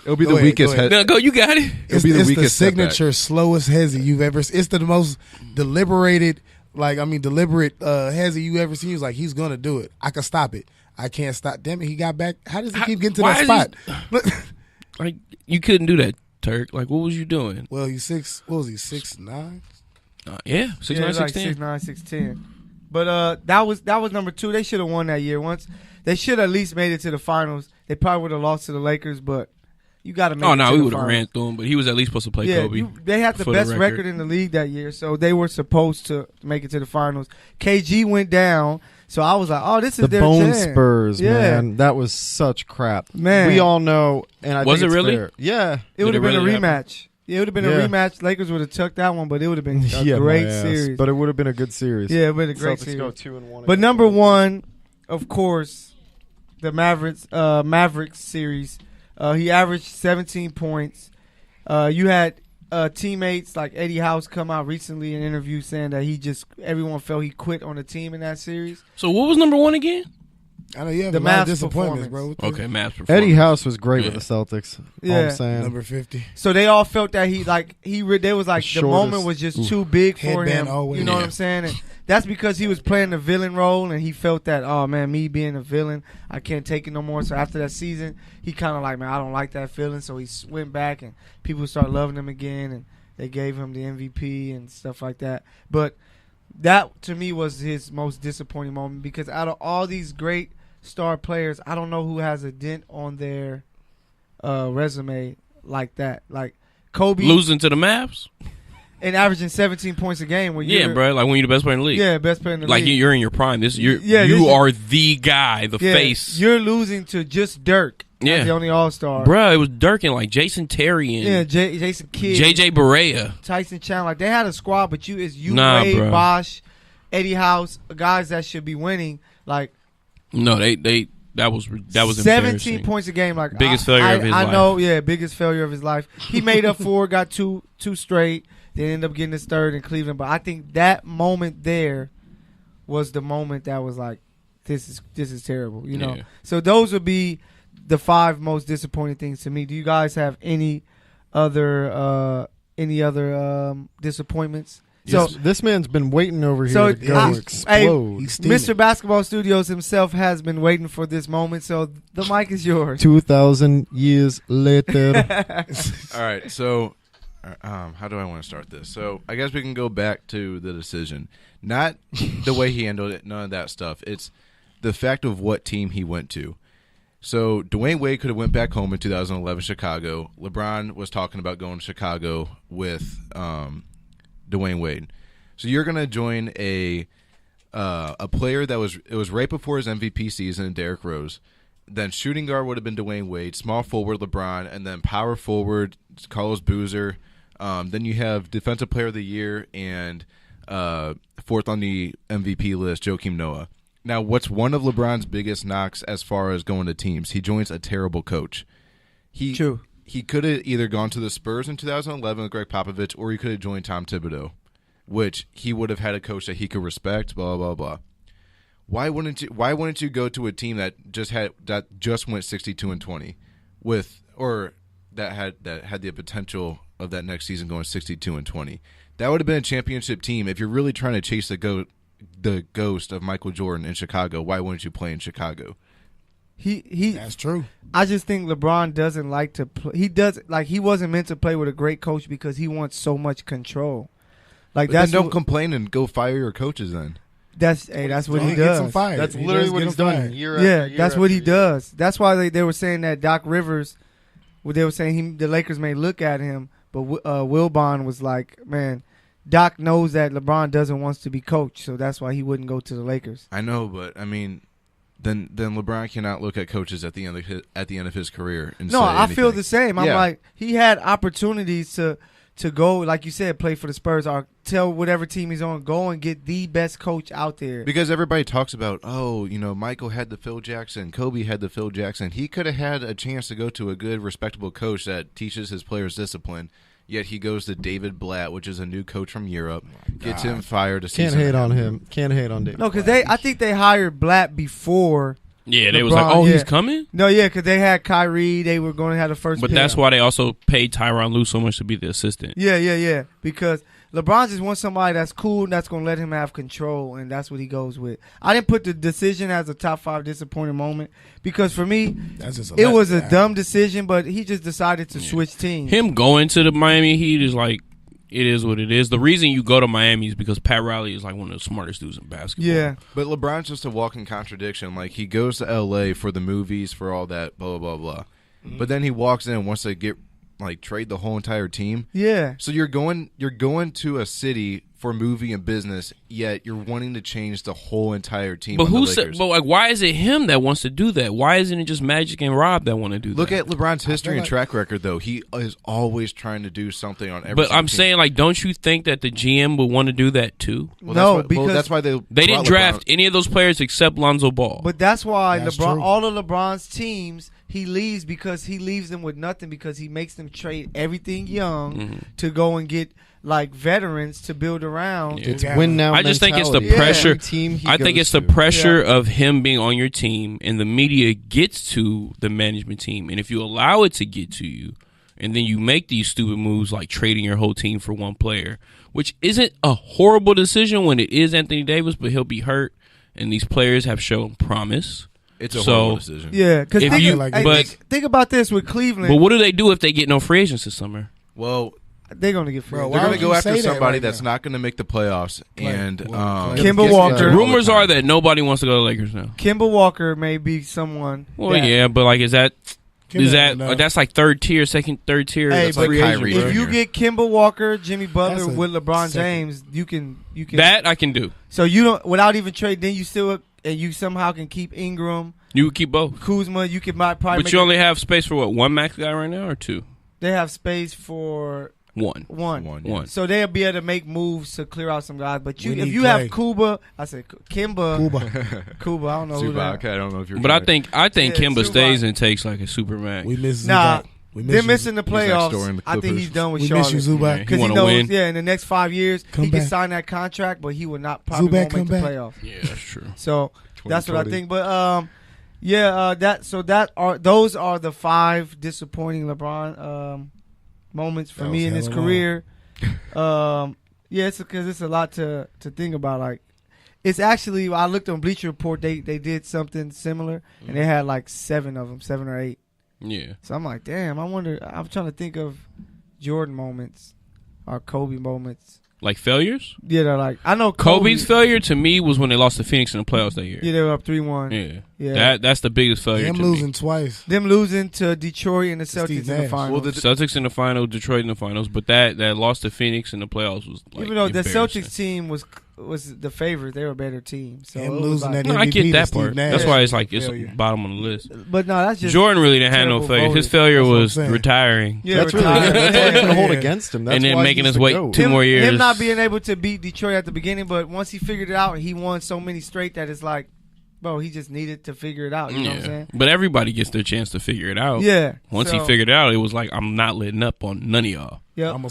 It'll be the weakest head. No, go, you got it. It's the signature slowest hezzy you've ever seen. It's the most deliberate hezzy you ever seen. He was like, he's going to do it. I can stop it. I can't stop. Damn it, he got back. How does he keep getting to that spot? Like, you couldn't do that, Turk. Like, what was you doing? Well, he's 6'9"? Yeah, 6'9", like 6'10". 6'9", 6'10". But that was number 2. They should have won that year. Once they should have at least made it to the finals. They probably would have lost to the Lakers, but you got to make. Oh no, we would have ran through him. But he was at least supposed to play Kobe. They had the best record in the league that year, so they were supposed to make it to the finals. KG went down, so I was like, "Oh, this is the their Bone chance." Spurs, man. That was such crap, man. We all know, and I was think it really? Fair. Yeah, it would have been really a rematch. It would have been a rematch. Lakers would have took that one, but it would have been a great series. But it would have been a good series. Yeah, it would have been a great Celtics series. go 2-1. But number 1, of course, the Mavericks series. He averaged 17 points. You had teammates like Eddie House come out recently in an interview saying that everyone felt he quit on the team in that series. So what was number 1 again? I know you have the a lot of Mavs disappointments, bro. Okay, Mavs performance. Eddie House was great with the Celtics. Yeah. All I'm saying. Number 50. So they all felt that they was like the moment was just too big for him. Always. You know what I'm saying? And that's because he was playing the villain role, and he felt that, oh man, me being a villain, I can't take it no more. So after that season, he kind of like, man, I don't like that feeling. So he went back, and people started loving him again, and they gave him the MVP and stuff like that. But that to me was his most disappointing moment, because out of all these great star players, I don't know who has a dent on their resume like that. Like Kobe losing to the Mavs and averaging 17 points a game. Bro. Like when you're the best player in the league. Yeah, best player in the league. Like you're in your prime. You are the guy, the face. You're losing to just Dirk. Yeah, the only All-Star. Bro, it was Dirk and like Jason Terry and Jason Kidd, JJ Barea, Tyson Chandler. Like they had a squad, but Wade, Bosh, Eddie House, guys that should be winning. Like. No, that was 17 points a game, like biggest failure of his life. I know, biggest failure of his life. He made up for it, got two straight, then ended up getting his third in Cleveland. But I think that moment there was the moment that was like, this is terrible, you know. Yeah. So those would be the 5 most disappointing things to me. Do you guys have any other disappointments? So this man's been waiting over here to go explode. Mr. Basketball Studios himself has been waiting for this moment, so the mic is yours. 2,000 years later. All right, so how do I want to start this? So I guess we can go back to the decision. Not the way he handled it, none of that stuff. It's the fact of what team he went to. So Dwayne Wade could have went back home in 2011 Chicago. LeBron was talking about going to Chicago with Dwayne Wade. So you're going to join a player that was right before his MVP season, Derrick Rose. Then shooting guard would have been Dwayne Wade, small forward LeBron, and then power forward Carlos Boozer. Then you have defensive player of the year and fourth on the MVP list, Joakim Noah. Now, what's one of LeBron's biggest knocks as far as going to teams? He joins a terrible coach. True. He could have either gone to the Spurs in 2011 with Greg Popovich, or he could have joined Tom Thibodeau, which he would have had a coach that he could respect. Blah blah blah. Why wouldn't you go to a team that just went 62-20, that had the potential of that next season going 62-20? That would have been a championship team. If you're really trying to chase the ghost of Michael Jordan in Chicago, why wouldn't you play in Chicago? That's true. I just think LeBron doesn't like to play. He wasn't meant to play with a great coach because he wants so much control. Like then don't complain and go fire your coaches then. That's what he does. That's literally what he's done year after year. That's what he does. That's why they were saying that Doc Rivers, they were saying the Lakers may look at him, but Wilbon was like, man, Doc knows that LeBron doesn't want to be coached, so that's why he wouldn't go to the Lakers. I know, but I mean, then LeBron cannot look at coaches at the end of his career and say I anything. feel the same. I'm like, he had opportunities to go, like you said, play for the Spurs or tell whatever team he's on, go and get the best coach out there. Because everybody talks about, Michael had the Phil Jackson, Kobe had the Phil Jackson. He could have had a chance to go to a good, respectable coach that teaches his players discipline. Yet he goes to David Blatt, which is a new coach from Europe, gets him fired. Can't hate on him. Can't hate on David. No, because I think they hired Blatt before. Yeah, they was like, he's coming? No, yeah, because they had Kyrie. They were going to have the first But pick. that's why they also paid Tyronn Lue so much to be the assistant. Yeah. Because LeBron just wants somebody that's cool and that's going to let him have control, and that's what he goes with. I didn't put the decision as a top 5 disappointing moment because for me, it was a dumb decision, but he just decided to switch teams. Him going to the Miami Heat is like, it is what it is. The reason you go to Miami is because Pat Riley is like one of the smartest dudes in basketball. Yeah. But LeBron's just a walking contradiction. Like, he goes to L.A. for the movies, for all that, blah, blah, blah, blah. Mm-hmm. But then he walks in and wants to trade the whole entire team. Yeah. So you're going to a city for movie and business, yet you're wanting to change the whole entire team. But who said? But like, why is it him that wants to do that? Why isn't it just Magic and Rob that want to do that? Look at LeBron's history and track record, though. He is always trying to do something on every. But I'm saying, like, don't you think that the GM would want to do that too? Well, because that's why they didn't draft any of those players except Lonzo Ball. But that's why all of LeBron's teams, he leaves because he leaves them with nothing because he makes them trade everything young to go and get like veterans to build around. It's win now. I just think it's the pressure. I think it's the pressure of him being on your team, and the media gets to the management team. And if you allow it to get to you, and then you make these stupid moves like trading your whole team for one player, which isn't a horrible decision when it is Anthony Davis, but he'll be hurt, and these players have shown promise. It's a horrible decision. Yeah, because think about this with Cleveland. But what do they do if they get no free agents this summer? Well, they're going to get free. They're going to go after somebody that's not going to make the playoffs. And Kemba Walker. Rumors are that nobody wants to go to the Lakers now. Kemba Walker may be someone. Well, yeah, but like, that's like third tier. Hey, that's like Kyrie. If you get Kemba Walker, Jimmy Butler with LeBron James, you can that I can do. So you don't without even trading. Then you still and you somehow can keep Ingram. You would keep both. Kuzma, you could probably. But you only have space for what, one max guy right now or two? They have space for one. Yeah. So they'll be able to make moves to clear out some guys. But if you have Kemba, I don't know who that. Okay, I don't know if you're. But I think Kemba stays and takes like a super max. We miss Zubac. They're missing the playoffs. I think he's done with Charlotte. We miss you, Zubac. Because he knows, in the next 5 years, he can sign that contract, but he will not probably won't make the playoffs. Yeah, that's true. So that's what I think. But those are the 5 disappointing LeBron moments for me in his career. It's because it's a lot to think about. Like, it's actually, I looked on Bleacher Report, they did something similar, and they had like 7 of them, 7 or 8. Yeah. So I'm like, damn, I'm trying to think of Jordan moments or Kobe moments. Like failures? Yeah, they're like, I know Kobe's failure to me was when they lost to Phoenix in the playoffs that year. Yeah, they were up 3-1. Yeah. That's the biggest failure. Them to losing me. twice. Them losing to Detroit and the Celtics in the finals. Well, the Celtics in the finals, Detroit in the finals, but that loss to Phoenix in the playoffs was like, even though the Celtics team was the favorite, they were a better team. So him losing that MVP, MVP I get that Steve part. Nash. That's why it's like it's bottom on the list. But no, that's just Jordan really didn't have no failure. His failure was retiring. Yeah, that's really all you can hold against him. That's and then why making us wait 2 more years. Him not being able to beat Detroit at the beginning, but once he figured it out, he won so many straight that it's like, bro, he just needed to figure it out. You know what I'm saying? But everybody gets their chance to figure it out. Yeah. Once he figured it out, it was like, I'm not letting up on none of y'all. Yeah. I'm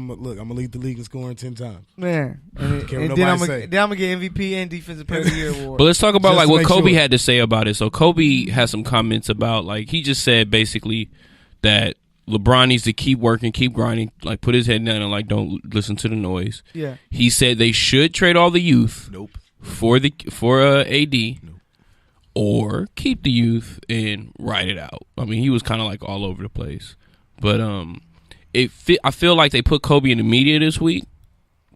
gonna lead the league in scoring 10 times. Man. And then I'm gonna get MVP and Defensive Player of the Year award. But let's talk about like what Kobe had to say about it. So Kobe has some comments about, like, he just said basically that LeBron needs to keep working, keep grinding, like put his head down and like don't listen to the noise. Yeah. He said they should trade all the youth. Nope. For AD. Nope. Or keep the youth and ride it out. I mean, he was kind of like all over the place. But I feel like they put Kobe in the media this week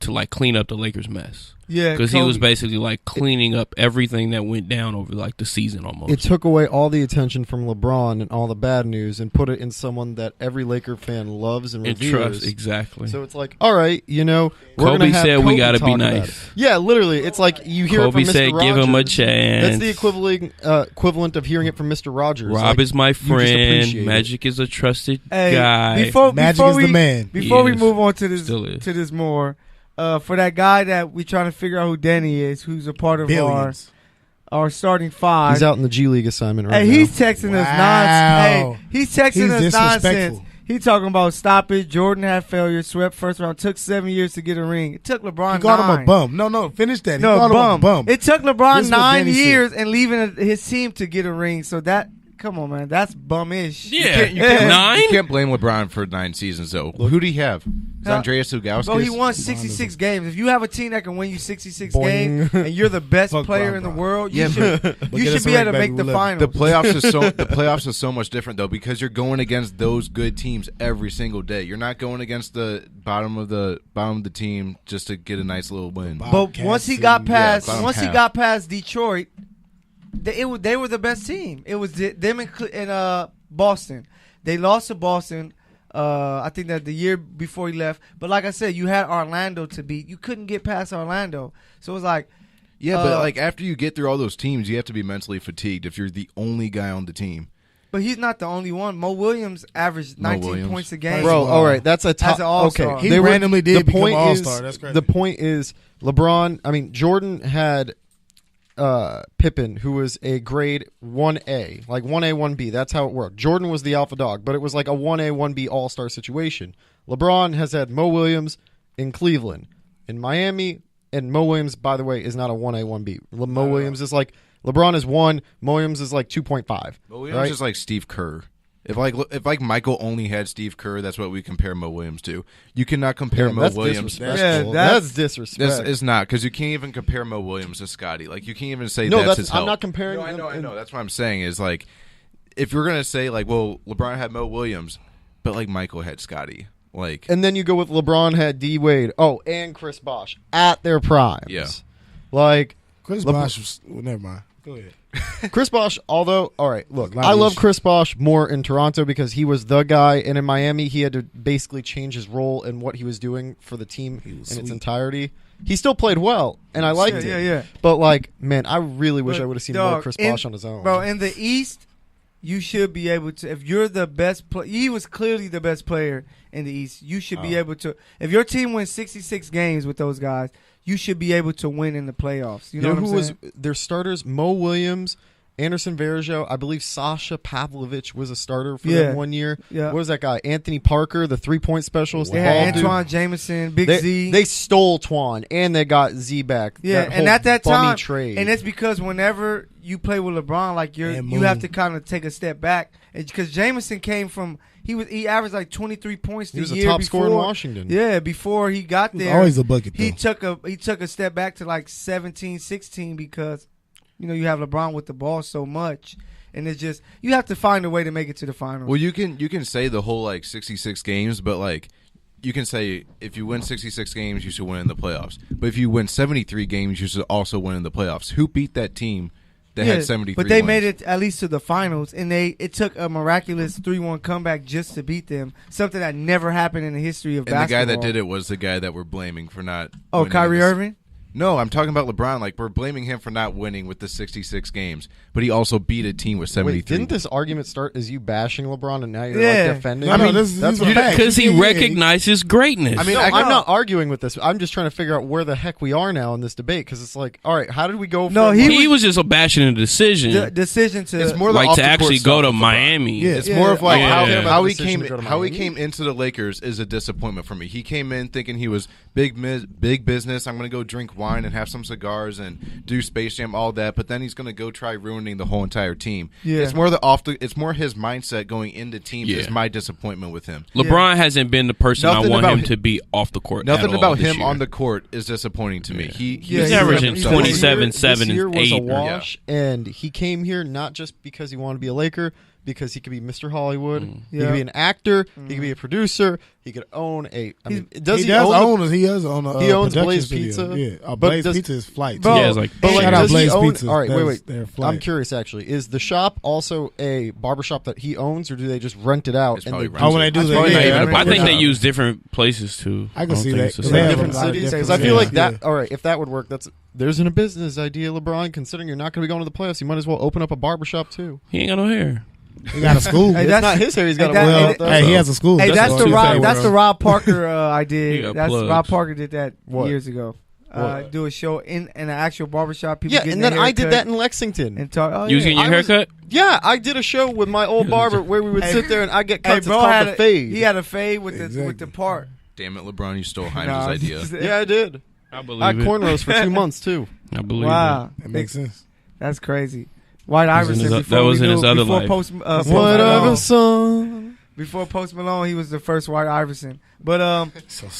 to like clean up the Lakers' mess. Yeah, because he was basically like cleaning up everything that went down over like the season almost. It took away all the attention from LeBron and all the bad news and put it in someone that every Laker fan loves and reveres. Trusts, exactly. So it's like, all right, we're Kobe have said Kobe we got to be talk nice. Yeah, literally, it's like you hear Kobe it from Mr. said, Rogers. "Give him a chance." That's the equivalent of hearing it from Mr. Rogers. Rob is my friend. Magic is a trusted guy. Magic is the man. Before we move on to this more. For that guy that we trying to figure out who Danny is, who's a part of our starting 5. He's out in the G League assignment right now. He's texting us nonsense. He's texting us nonsense. He's talking about stop it. Jordan had failure, swept first round, took 7 years to get a ring. It took LeBron 9. He called him a bum. No, finish that. He called him a bum. It took LeBron 9 years and leaving his team to get a ring. So that come on, man. That's bum-ish. Yeah, You can't, 9. You can't blame LeBron for 9 seasons, though. Who do you have? Is Andreas Ilgauskas? Bro, he won 66 games. If you have a team that can win you 66 Boing. games and you're the best Fuck player Bron, in the Bron. world, Yeah, you should be able to make the finals. The playoffs is so much different though because you're going against those good teams every single day. You're not going against the bottom of the team just to get a nice little win. But once he got past bottom half. Detroit, they were the best team. It was them in Boston. They lost to Boston. I think that the year before he left. But like I said, you had Orlando to beat. You couldn't get past Orlando. So it was like, yeah, but like after you get through all those teams, you have to be mentally fatigued if you're the only guy on the team. but he's not the only one. Mo Williams averaged 19 points a game. Bro, all right, that's a top. As an all-star. Okay, He randomly did become an all-star. That's crazy. The point is, LeBron. I mean, Jordan had Pippen, who was a grade 1A, like 1A, 1B. That's how it worked. Jordan was the alpha dog, but it was like a 1A, 1B all-star situation. LeBron has had Mo Williams in Cleveland, in Miami, and Mo Williams, by the way, is not a 1A, 1B. Mo Williams is like, LeBron is 1, Mo Williams is like 2.5. Mo Williams right? is like Steve Kerr. If Michael only had Steve Kerr, that's what we compare Mo Williams to. You cannot compare Mo that's Williams. disrespectful. Yeah, that's disrespect. It's not because you can't even compare Mo Williams to Scotty. Like you can't even say No, that's his help. I'm not comparing. No, I know, them I know. That's what I'm saying is like, if you're gonna say like, well, LeBron had Mo Williams, but like Michael had Scotty, like, And then you go with LeBron had D Wade. Oh, and Chris Bosh at their primes. Yeah. Like Chris Bosh was. Well, never mind. Go ahead. Chris Bosh, although, all right, look, A lot of I love issues. Chris Bosh more in Toronto because he was the guy, and in Miami, he had to basically change his role and what he was doing for the team in its sweet. entirety. He still played well, and I liked it. Yeah. But, like, man, I really wish But, I would have seen dog, more Chris Bosh on his own. Bro, in the East, you should be able to. If you're the best player, he was clearly the best player in the East. You should be able to. If your team wins 66 games with those guys, you should be able to win in the playoffs. You know what I'm who saying? was their starters? Mo Williams, Anderson Varejao, I believe Sasha Pavlovich was a starter for them 1 year. Yeah. What was that guy? Anthony Parker, the 3-point specialist. They the had bald dude. Antoine Jameson, Big Z. They stole Twan and they got Z back. Yeah, that and at that whole bummy time, trade. and it's because whenever you play with LeBron, like you And have Moon. to kind of take a step back, because Jameson came from he averaged like 23 points. He was the a year top before. scorer in Washington. Yeah, before he got there, Always a bucket. he Though. took a step back to like 17, 16 because you have LeBron with the ball so much, and it's just you have to find a way to make it to the finals. well, you can say the whole like 66 games, but like. You can say if you win 66 games, you should win in the playoffs. But if you win 73 games, you should also win in the playoffs. Who beat that team that had 73 but they wins? made it at least to the finals, and it took a miraculous 3-1 comeback just to beat them. Something that never happened in the history of And the basketball. guy that did it was the guy that we're blaming for not Oh, winning Kyrie this. Irving? No, I'm talking about LeBron. Like, we're blaming him for not winning with the 66 games. But he also beat a team with 73. Wait, didn't this argument start as you bashing LeBron and now you're Yeah. like defending No, him? no, this is that's a what fact. Because he Yeah, yeah, recognizes greatness. I mean, No, I I'm know. not arguing with this. I'm just trying to figure out where the heck we are now in this debate because it's like, all right, how did we go from No, he was just bashing a decision, The decision to It's more the like off to the court actually stuff go to with LeBron. Miami. Yeah. It's more of like Yeah. how, Yeah. how he Decision came to go to how he Miami? came into the Lakers is a disappointment for me. He came in thinking he was big business. I'm going to go drink wine and have some cigars and do Space Jam, all that. But then he's going to go try ruining the whole entire team. Yeah. It's more his mindset going into teams. Yeah. Is my disappointment with him. LeBron hasn't been the person Nothing I want about him hi- to be off the court. Nothing at all about this him year. on the court is disappointing to me. Yeah. He Yeah, He's he's averaging he's 27, this 7, year and was 8. a wash, and he came here not just because he wanted to be a Laker, because he could be Mr. Hollywood. He Yeah. could be an actor. He could be a producer. He could own a. I mean, He does does he own? own. He does own. He owns production Blaze studio. Pizza? Yeah, But Blaze does- Pizza is flight. Bro, too. Yeah, it's like, But like, Shout out does he Blaze own? Pizza. All right, That's wait. their flight. I'm curious. Actually, is the shop also a barbershop that he owns, or do they just rent it out? It's And probably they rented. Oh, when they do That's that, probably yeah, not even I a mean, I think they yeah. use different places too. I can don't see think that, it's the 'cause same. they have different a lot of cities. different Because I feel like cities. that. Yeah. All right, if that would work, there's a business idea, LeBron. Considering you're not going to be going to the playoffs, you might as well open up a barbershop too. He ain't got no hair. He got a school. Hey, It's that's- not his hair. He's got hey, a that- well. hey, though, Hey, he so. has a school. Hey, that's what the I'm Rob. saying, That's bro. the Rob Parker He idea. got That's plugs. Rob Parker did that What? years ago. What? Do a show in an actual barbershop. People Yeah, getting and then their I did haircut that in Lexington. and talk. Oh, You was yeah. getting your I was- haircut? Yeah, I did a show with my old barber where we would Hey, sit there and I get Hey, cuts. bro it's called had the a fade. He had a fade with the Exactly. part. Damn it, LeBron! You stole Heinz's Nah, idea. Yeah, I did. I I believe had it. cornrows for 2 months too. I believe Wow, That makes sense. that's crazy. White Iverson. That was in his other life. White Iverson. Before Post Malone, he was the first White Iverson. But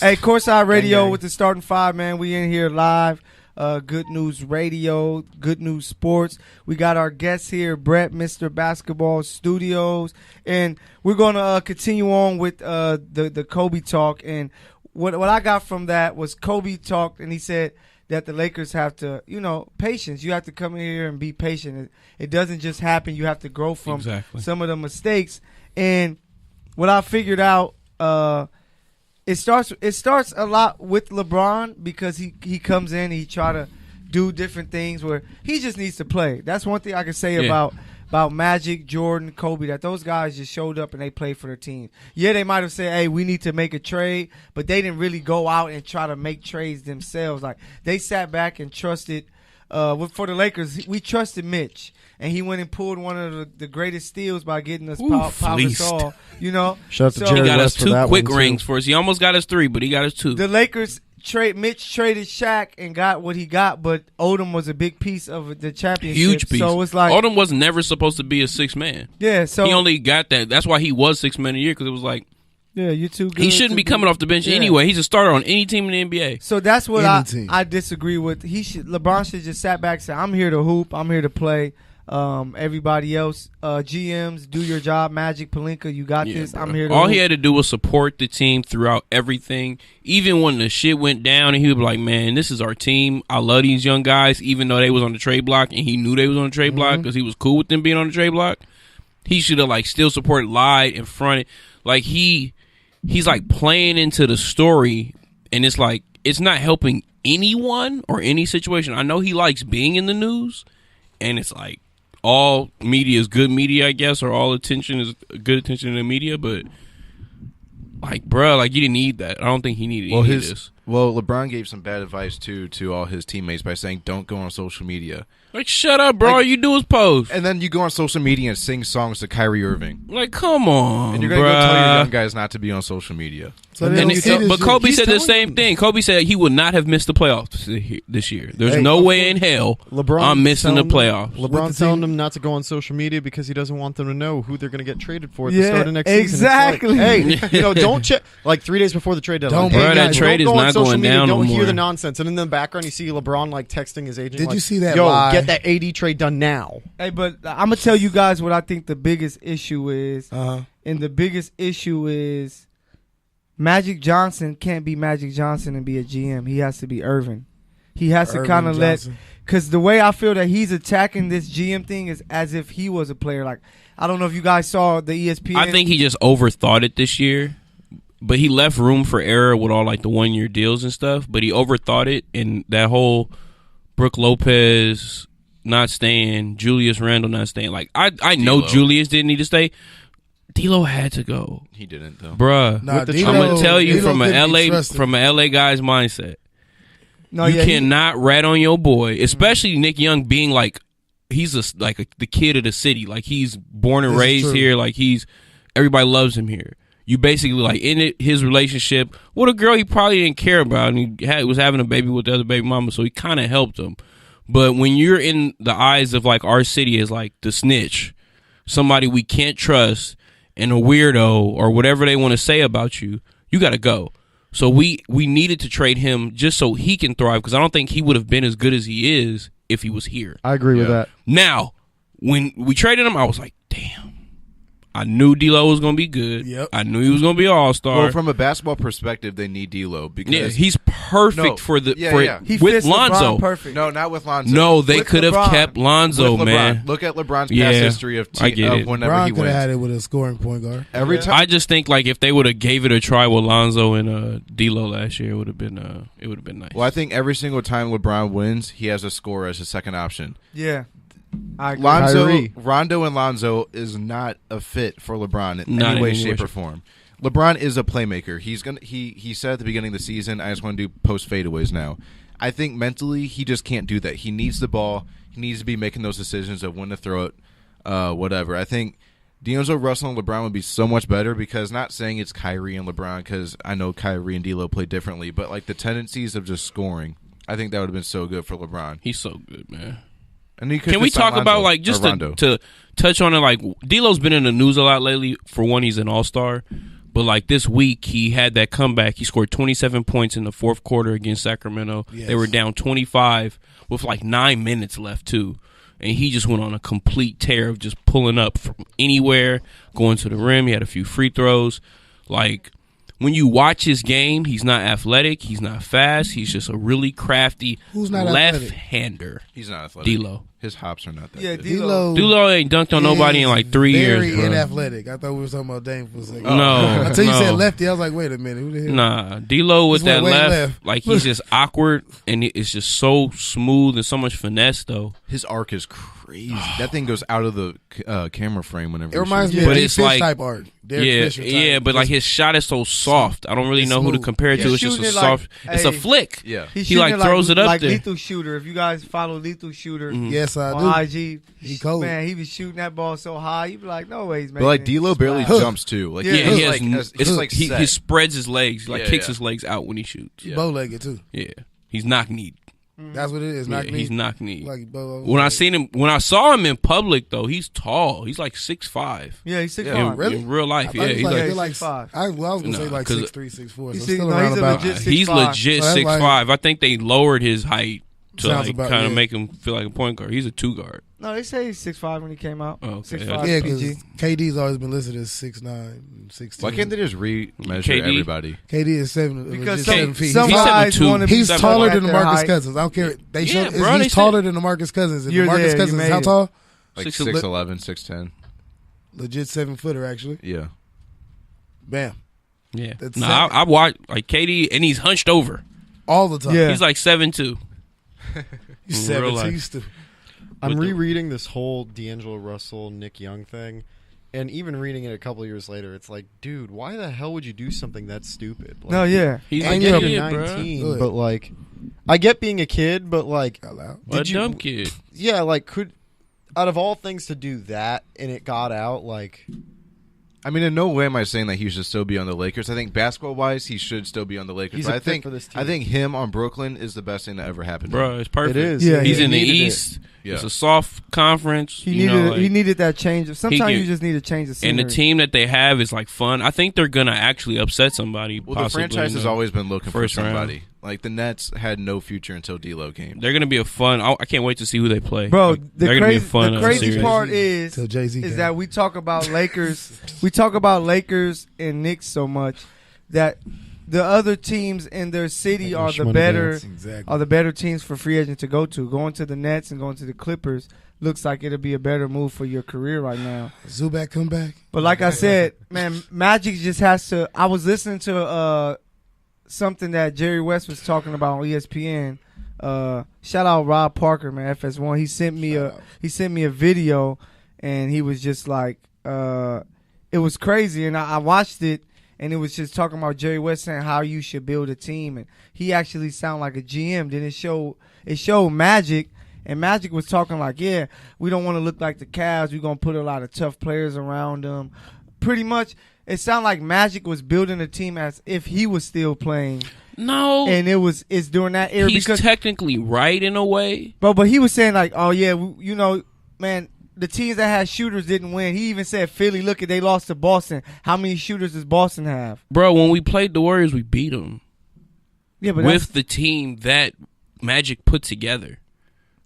hey, Courtside Radio with the starting five, man. We in here live. Good News Radio, Good News Sports. We got our guests here, Brett, Mr. Basketball Studios, and we're gonna continue on with the Kobe talk. And what I got from that was Kobe talked, and he said that the Lakers have to, patience. You have to come in here and be patient. It doesn't just happen. You have to grow from some of the mistakes. And what I figured out, it starts a lot with LeBron because he comes in, he try to do different things where he just needs to play. That's one thing I can say about Magic, Jordan, Kobe, that those guys just showed up and they played for their team. Yeah, they might have said, hey, we need to make a trade, but they didn't really go out and try to make trades themselves. Like, they sat back and trusted. For the Lakers, we trusted Mitch, and he went and pulled one of the greatest steals by getting us Pau Gasol. Shout out to Jerry he got West us for that 2 quick one, rings too. for us. He almost got us 3, but he got us 2. The Lakers Mitch traded Shaq and got what he got, but Odom was a big piece of the championship. Huge piece. So it's like Odom was never supposed to be a 6th man. Yeah, so he only got that. That's why he was 6th man a year, because it was like, yeah, you're too good. He shouldn't be coming off the bench anyway. He's a starter on any team in the NBA. So that's what I disagree with. LeBron should just sat back and say, I'm here to hoop. I'm here to play. Everybody else, GMs, do your job. Magic, Pelinka, you got this. Bro. I'm here to All hoop. he had to do was support the team throughout everything. Even when the shit went down and he would be like, man, this is our team. I love these young guys, even though they was on the trade block and he knew they was on the trade block because he was cool with them being on the trade block. He should have still supported, lied in front. He's playing into the story, and it's not helping anyone or any situation. I know he likes being in the news, and it's all media is good media, I guess, or all attention is good attention in the media, but you didn't need that. I don't think he needed any of this. Well, LeBron gave some bad advice to all his teammates by saying don't go on social media. Shut up, bro. All you do is post. And then you go on social media and sing songs to Kyrie Irving. Come on, and you're going to go tell your young guys not to be on social media. But Kobe said the same thing. Kobe said he would not have missed the playoffs this year. There's no way in hell I'm missing the playoffs. LeBron's telling them not to go on social media because he doesn't want them to know who they're going to get traded for at the start of next season. Exactly. Hey, don't check 3 days before the trade deadline. That trade is not going down no more. Don't hear the nonsense. And in the background, you see LeBron texting his agent. Did you see that? Yo, get that AD trade done now. Hey, but I'm gonna tell you guys what I think the biggest issue is. And the biggest issue is Magic Johnson can't be Magic Johnson and be a GM. He has to be Irvin. He has to kind of because the way I feel that he's attacking this GM thing is as if he was a player. I don't know if you guys saw the ESPN. I think he just overthought it this year. But he left room for error with all the 1-year deals and stuff. But he overthought it, and that whole Brooke Lopez not staying, Julius Randle not staying. I know Julius didn't need to stay. D'Lo had to go. He didn't though, bruh. I'm gonna tell you from an LA guy's mindset. You cannot rat on your boy, especially Nick Young being he's the kid of the city. He's born and raised here. Everybody loves him here. You basically in his relationship with a girl he probably didn't care about, and he was having a baby with the other baby mama, so he kind of helped him. But when you're in the eyes of our city as the snitch, somebody we can't trust, and a weirdo or whatever they want to say about you, you got to go. So we needed to trade him just so he can thrive, because I don't think he would have been as good as he is if he was here. I agree with that. Now, when we traded him, I was like, damn. I knew D'Lo was going to be good. Yep. I knew he was going to be an all-star. Well, from a basketball perspective, they need D'Lo because he's perfect He with fits Lonzo. Perfect. No, not with Lonzo. No, they could have kept Lonzo, man. Look at LeBron's past history of whenever LeBron he could have wins. had it with a scoring point guard. Every time. I just think if they would have gave it a try with Lonzo and D'Lo last year, it would have been nice. Well, I think every single time LeBron wins, he has a scorer as his second option. Yeah. Rondo and Lonzo is not a fit for LeBron in Not any way, in any shape, way. or form. LeBron is a playmaker. He said at the beginning of the season, I just want to do post fadeaways now. I think mentally he just can't do that. He needs the ball. He needs to be making those decisions of when to throw it, whatever. I think D'Angelo Russell and LeBron would be so much better because not saying it's Kyrie and LeBron because I know Kyrie and D'Lo play differently, but the tendencies of just scoring, I think that would have been so good for LeBron. He's so good, man. And he could Can we just sign talk about Lonzo like just or Rondo. to touch on it? Like D'Lo's been in the news a lot lately. For one, he's an all-star, but like this week he had that comeback. He scored 27 points in the fourth quarter against Sacramento. Yes. They were down 25 with like 9 minutes left too, and he just went on a complete tear of just pulling up from anywhere, going to the rim. He had a few free throws. Like when you watch his game, he's not athletic. He's not fast. He's just a really crafty Who's not athletic? left-hander. He's not athletic. D'Lo. His hops are not that Yeah, good. D'Lo ain't dunked on nobody in like 3 years, Very bro. inathletic. I thought we were talking about Dame for a second. No, Until you no. said lefty, I was like, wait a minute, who the hell? Nah, D'Lo with He's went that way left, left. like he's just awkward, and it's just so smooth and so much finesse, though. His arc is crazy. That thing goes out of the camera frame whenever. It reminds me But of Derek it's Fish like- type art. Derek Yeah, Fisher type. yeah, but like his shot is so soft. I don't really It's know who to smooth. compare it to. He's It's just a shooting it soft. like- It's a hey. flick. Yeah. He's He, like, shooting throws it up like there. Lethal Shooter. If you guys follow Lethal Shooter Yes, I on do. IG, He cold. man, he was shooting that ball so high. You be like, no way he's But making like it. D'Lo barely Wow. jumps too. Like Yeah, Yeah, he he's has. like, It's like he set. spreads his legs, like Yeah, kicks yeah. his legs out when he shoots. He bow-legged too. Yeah, he's knock-kneed. That's what it is. Yeah, Knock he's knock-kneed. Like When I saw him in public though, he's tall. He's like 6'5". Yeah, he's 6'5". Yeah, really? In real life, yeah, he's like- like 6'5". I was gonna say Nah, like 'cause- 6'3", 6'4". He's So six- still no, around he's a about. legit he's 6'5". legit So that's 6'5". like- I think they lowered his height to Sounds like about- kind of yeah. make him feel like a point guard. He's a 2 guard. No, they say he's 6'5" when he came out. Oh, okay. 6'5", Yeah, PG. because KD's always been listed as 6'9", 6'10". Why can't they just remeasure KD? everybody? KD is 7, Because legit some 7 feet. some He's guys 7'2". want to be He's seven taller at than their DeMarcus height. Cousins. I don't care. They Yeah, showed bro, they he's said- taller than DeMarcus Cousins. And You're DeMarcus there, you Cousins is made how it. tall? Like 6'11", 6'11", 6'10". Legit 7-footer actually. Yeah. Bam, Yeah. That's No, seven. I watched like KD, and he's hunched over. all the time. Yeah. He's like 7'2". He's in real 7'2". life. He's stupid. I'm With the- rereading this whole D'Angelo Russell, Nick Young thing, and even reading it a couple years later, it's like, dude, why the hell would you do something that stupid? Like, No, yeah. He's And a you're kid, you're bro. 19, Good. but like, I get being a kid, but like, Out loud. A did you- dumb kid. yeah, like, could out of all things to do that, and it got out, like, I mean, in no way am I saying that he should still be on the Lakers. I think basketball-wise, he should still be on the Lakers. He's But a I fit think for this team. I think him on Brooklyn is the best thing that ever happened. to Bro, him. it's perfect. it is. Yeah, He's he in the needed it. East. Yeah. It's a soft conference. He you needed know, like, he needed that change. Sometimes can- you just need a change of and scenery. the team that they have is like fun. I think they're gonna actually upset somebody. Well, possibly the franchise in has the always been looking for first round. somebody. Like the Nets had no future until D'Lo came. They're gonna be a fun. I can't wait to see who they play, Bro, Like, the they're gonna be a crazy, fun. the crazy series. part is Till Jay-Z came. that we talk about Lakers. We talk about Lakers and Knicks so much that the other teams in their city Like are Rush the Money better Dance. Exactly. are the better teams for free agent to go to. Going to the Nets and going to the Clippers looks like it'll be a better move for your career right now. Zubac come back. But like I said, man, Magic just has to. I was listening to something that Jerry West was talking about on ESPN. Shout out Rob Parker, man, FS1. He sent me a video, and he was just like, it was crazy, and I watched it, and it was just talking about Jerry West saying how you should build a team, and he actually sounded like a GM. Then it showed Magic. And Magic was talking like, yeah, we don't want to look like the Cavs. We're going to put a lot of tough players around them. Pretty much, it sounded like Magic was building a team as if he was still playing. No, And it's during that era. he's because, technically right in a way. but he was saying like, oh, yeah, man, the teams that had shooters didn't win. He even said, Philly, look, they lost to Boston. How many shooters does Boston have? Bro, when we played the Warriors, we beat them Yeah, but with the team that Magic put together.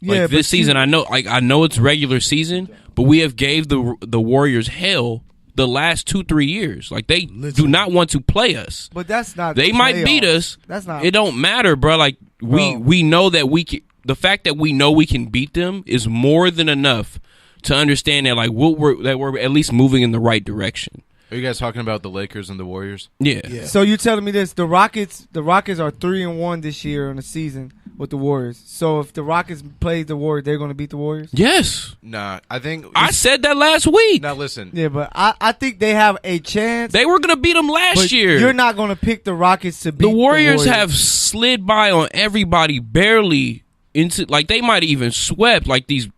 Like yeah, this but season, I know it's regular season, but we have gave the Warriors hell the last 2-3 years. Like they do not want to play us. But that's not. They might beat us. That's not. It don't matter, bro. Like we know that we can. The fact that we know we can beat them is more than enough to understand that we're at least moving in the right direction. Are you guys talking about the Lakers and the Warriors? Yeah. So you telling me this? The Rockets are 3-1 this year in the season with the Warriors. So if the Rockets play the Warriors, they're going to beat the Warriors. Yes. Nah, I think I said that last week. Now listen, Yeah, but I think they have a chance. They were gonna beat them last but year. You're not going to pick the Rockets to beat The Warriors have slid by on everybody barely into like they might have even swept like these.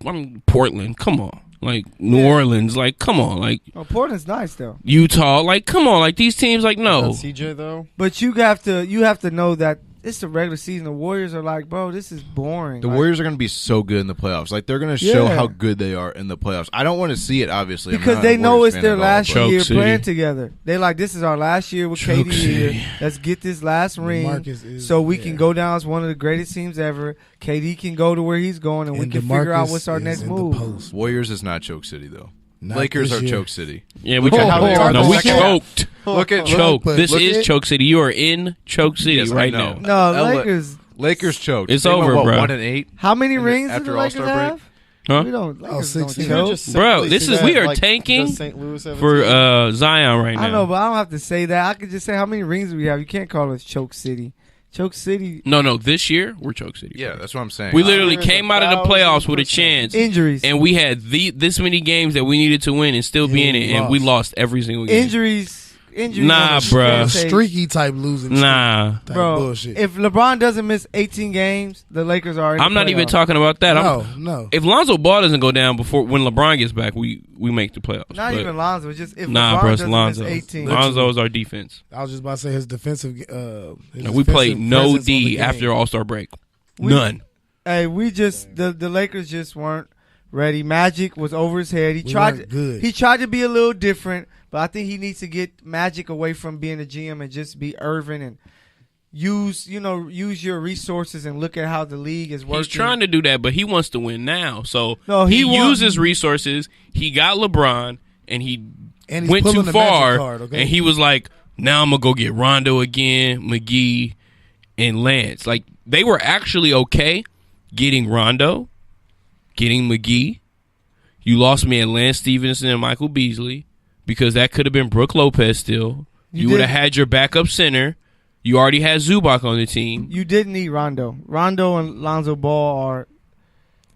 Portland, come on, like New Orleans, like come on, like Oh, Portland's nice though. Utah, like come on, like these teams, like no. CJ though. But you have to know that It's the regular season. The Warriors are like, bro, this is boring. The Warriors are going to be so good in the playoffs. Like, they're going to show how good they are in the playoffs. I don't want to see it, obviously. Because they know it's their last year City. playing together. They're like, this is our last year with KD here. Let's get this last ring so we can go down as one of the greatest teams ever. KD can go to where he's going, and we can figure out what's our next move. Warriors is not choke city, though. Lakers are choke city. Yeah, we choked. Look at choke. This is choke city. You are in choke city right now. No, Lakers choked. It's over, bro. 1-8. How many rings did the Lakers have? Huh? We don't. Lakers don't 16. choke. Bro, we are tanking for Zion right now. I know, but I don't have to say that. I could just say how many rings we have. You can't call us choke city. Choke City. No. This year we're choke city. Yeah, that's what I'm saying. We literally came out of the playoffs with a chance. Injuries, and we had this many games that we needed to win and still be in it, and we lost every single game. Injuries. Nah, bro. Streaky type losing. Nah, bro. Bullshit. If LeBron doesn't miss 18 games, the Lakers are. I'm not even talking about that. No. If Lonzo Ball doesn't go down when LeBron gets back, we make the playoffs. Not even Lonzo. Just if LeBron doesn't Lonzo. miss 18. Lonzo is our defense. I was just about to say his defensive. We played no D after All-Star break. None. Hey, the Lakers just weren't ready. Magic was over his head. He tried to be a little different, but I think he needs to get Magic away from being a GM and just be Irvin and use your resources and look at how the league is working. He's trying to do that, but he wants to win now. So he uses resources. He got LeBron, and he went too far, and he was like, now I'm going to go get Rondo again, McGee, and Lance. Like, they were actually okay getting Rondo, getting McGee. You lost me at Lance Stevenson and Michael Beasley because that could have been Brook Lopez still. You would have had your backup center. You already had Zubac on the team. You didn't need Rondo. Rondo and Lonzo Ball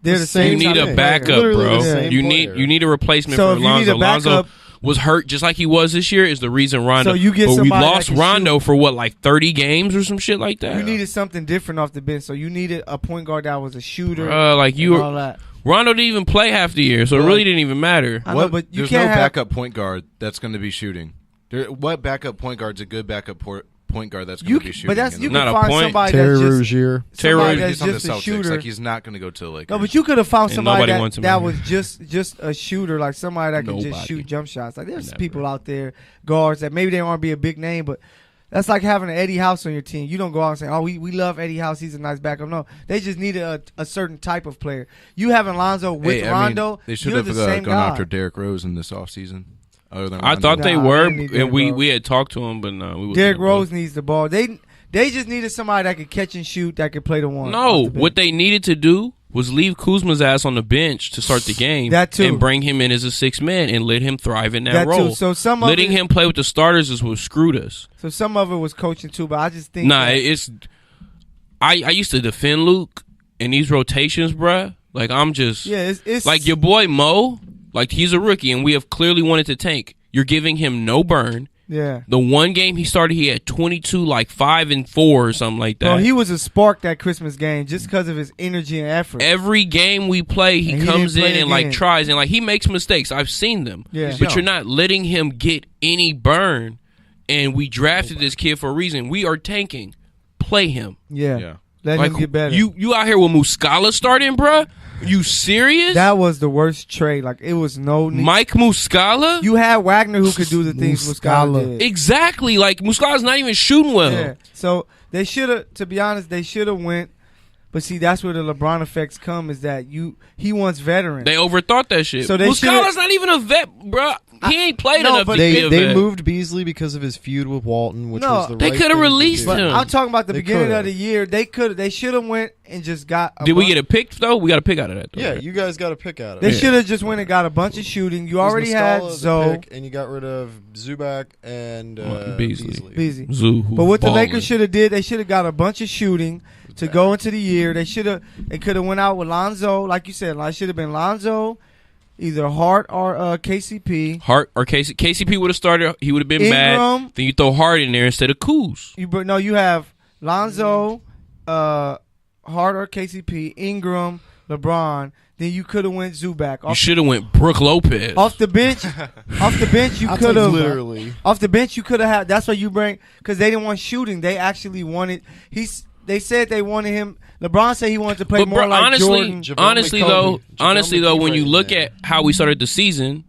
they're the same. You need a backup, bro. You need a replacement for Lonzo. Lonzo was hurt just like he was this year is the reason Rondo. So you get but we lost Rondo for what, like 30 games or some shit like that? You needed something different off the bench. So you needed a point guard that was a shooter. All that. Rondo didn't even play half the year, so it really didn't even matter. I know, but there's no backup point guard that's going to be shooting. What backup point guard's a good backup point guard that's going to be shooting? But you can not find somebody that's just a shooter. Like, he's not going to go to the Lakers. No, but you could have found somebody that was just a shooter, like somebody that could just shoot jump shots. Like there's people out there, guards that maybe they aren't be a big name, but that's like having an Eddie House on your team. You don't go out and say, "Oh, we love Eddie House. He's a nice backup." No, they just needed a certain type of player. You having Lonzo with Rondo, they should have gone after Derrick Rose in this offseason. I thought they were, and we had talked to him, but no. Derrick Rose needs the ball. They just needed somebody that could catch and shoot, that could play the one. No, what they needed to do was leave Kuzma's ass on the bench to start the game. That too. And bring him in as a sixth man and let him thrive in that role. Too. So letting him play with the starters is what screwed us. So some of it was coaching too, but I just think I used to defend Luke in these rotations, bruh. Like I'm just it's like your boy Mo. Like he's a rookie, and we have clearly wanted to tank. You're giving him no burn. Yeah. The one game he started, he had 22, like 5 and 4 or something like that. Bro, he was a spark that Christmas game just because of his energy and effort. Every game we play, he comes in and like tries and like he makes mistakes. I've seen them. Yeah. But you're not letting him get any burn. And we drafted this kid for a reason. We are tanking. Play him. Yeah. Let him get better. You out here with Muscala starting, bruh? You serious? That was the worst trade. Like it was no need. Mike Muscala? You had Wagner who could do the things Muscala did. Exactly. Like Muscala's not even shooting well. Yeah. So they should have, to be honest, they should have went. But see, that's where the LeBron effects come. Is that he wants veterans. They overthought that shit. So Muscala's not even a vet, bro. He ain't played enough to be a vet. They moved Beasley because of his feud with Walton, which was the right they could have released him. I'm talking about the beginning of the year. They should have went and just got. Did we get a pick though? We got a pick out of that. Though, yeah, right? You guys got a pick out of it. They should have just went and got a bunch of shooting. You already had Zoe, and you got rid of Zubac and Beasley. But what the Lakers should have did, they should have got a bunch of shooting to go into the year. They could have went out with Lonzo, like you said. It should have been Lonzo, either Hart or KCP. Hart or KCP would have started. He would have been Ingram, bad. Then you throw Hart in there instead of Kuz. You have Lonzo, Hart or KCP, Ingram, LeBron. Then you could have went Zubac. You should have went Brook Lopez off the bench. You could have literally off the bench. You could have had. That's why you bring, because they didn't want shooting. They actually wanted. they said they wanted him. LeBron said he wanted to play But more bro, like honestly, Jordan. honestly though, when you look at how we started the season,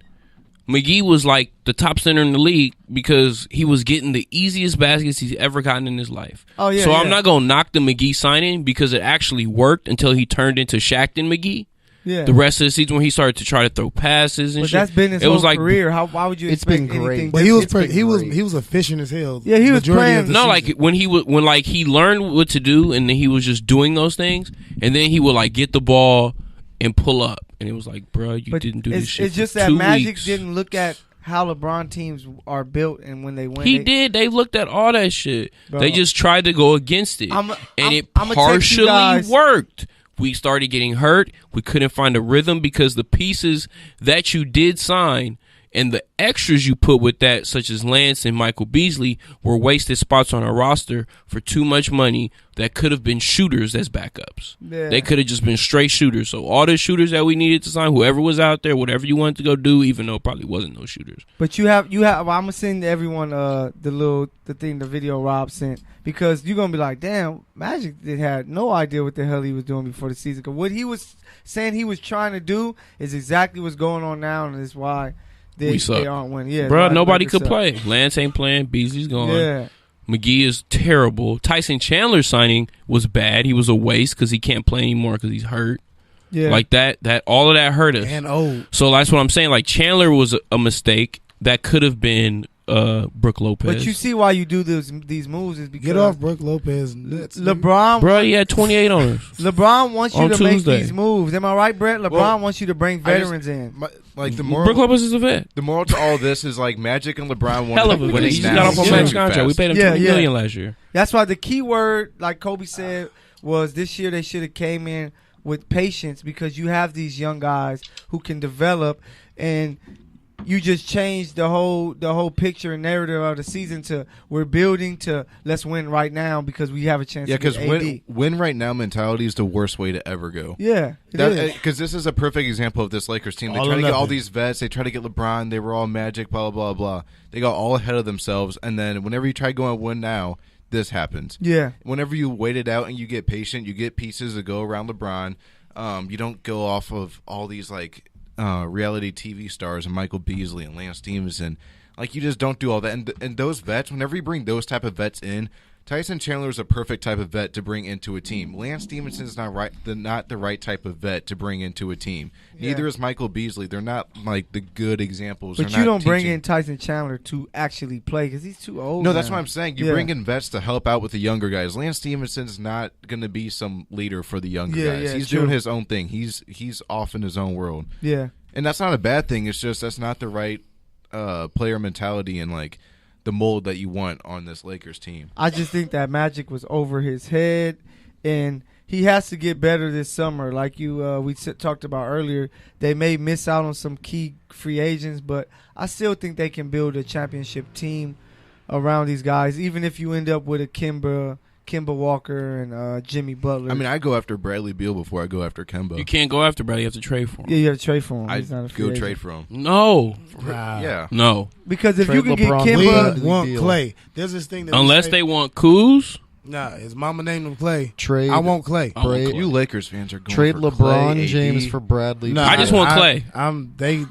McGee was like the top center in the league because he was getting the easiest baskets he's ever gotten in his life. Oh yeah. So I'm not gonna knock the McGee signing because it actually worked until he turned into Shaqtin' McGee. Yeah. The rest of the season when he started to try to throw passes and But shit. that's been his it was whole like, career. Why would you It's expect been great. anything? But he was It's been he was efficient as hell. Yeah, he was majority playing- of the No, season. like when he learned what to do and then he was just doing those things and then he would like get the ball and pull up and it was like, bro, you But didn't do this shit. It's just for that 2 Magic weeks. didn't look at how LeBron teams are built and when they win. He did. They looked at all that shit. Bro. They just tried to go against it, it I'ma text you partially guys. worked. We started getting hurt. We couldn't find a rhythm because the pieces that you did sign and the extras you put with that, such as Lance and Michael Beasley, were wasted spots on our roster for too much money that could have been shooters as backups. Yeah. They could have just been straight shooters. So all the shooters that we needed to sign, whoever was out there, whatever you wanted to go do, even though it probably wasn't no shooters. But you have. Well, I'm gonna send everyone the video Rob sent because you're gonna be like, damn, Magic had no idea what the hell he was doing before the season. Cause what he was saying he was trying to do is exactly what's going on now, and it's why We suck. they aren't winning. Yeah, Bro, it's why nobody Lakers could suck. play. Lance ain't playing. Beasley's gone. Yeah. McGee is terrible. Tyson Chandler's signing was bad. He was a waste because he can't play anymore because he's hurt. Yeah. Like that all of that hurt us. and old. So that's what I'm saying. Like Chandler was a mistake that could have been Brook Lopez. But you see why you do these moves is because Get off Brook Lopez. Nuts, nigga. LeBron. Bro, he had 28 on us. LeBron wants you On to make Tuesday. these moves. Am I right, Brett? LeBron Well, wants you to bring veterans in. Like the Brook moral, Lopez is a vet. the moral to all this is like Magic and LeBron wanted Hell of to a win vet. it He just now. got off on Yeah. max Too contract. We fast. paid him Yeah, $20 yeah. million last year. That's why the key word, like Kobe said, was this year they should have came in with patience because you have these young guys who can develop, and you just changed the whole picture and narrative of the season to we're building to let's win right now because we have a chance. Yeah, to get because AD. win right now mentality is the worst way to ever go. Yeah, it is. Because this is a perfect example of this Lakers team. They All try or to get all nothing. these vets. They try to get LeBron. They were all Magic, blah, blah, blah. They got all ahead of themselves. And then whenever you try going win now, this happens. Yeah. Whenever you wait it out and you get patient, you get pieces to go around LeBron. You don't go off of all these like reality TV stars and Michael Beasley and Lance Stevenson. Like you just don't do all that. And those vets, whenever you bring those type of vets in, Tyson Chandler is a perfect type of vet to bring into a team. Lance Stevenson is not the right type of vet to bring into a team. Neither is Michael Beasley. They're not like the good examples. But They're you not don't bring teaching. in Tyson Chandler to actually play because he's too old. No, that's now. what I'm saying. You Yeah. bring in vets to help out with the younger guys. Lance Stevenson's not going to be some leader for the younger Yeah, guys. yeah, He's true. doing his own thing. He's off in his own world. Yeah. And that's not a bad thing. It's just that's not the right player mentality and like the mold that you want on this Lakers team. I just think that Magic was over his head, and he has to get better this summer. Like we talked about earlier, they may miss out on some key free agents, but I still think they can build a championship team around these guys, even if you end up with a Kemba Walker and Jimmy Butler. I mean, I go after Bradley Beal before I go after Kemba. You can't go after Bradley. You have to trade for him. yeah, you have to trade for him. I'd He's not a free go agent. trade for him. No. Yeah. No. Because if Trade you can get LeBron. Kemba, We want deal. Clay. There's this thing that Unless we say, they want Kuz. Nah, his mama named him Clay. Trade. I want Clay. I want Trade- Clay. You Lakers fans are going Trade for LeBron Clay, James AD. for Bradley. No, I just want Clay.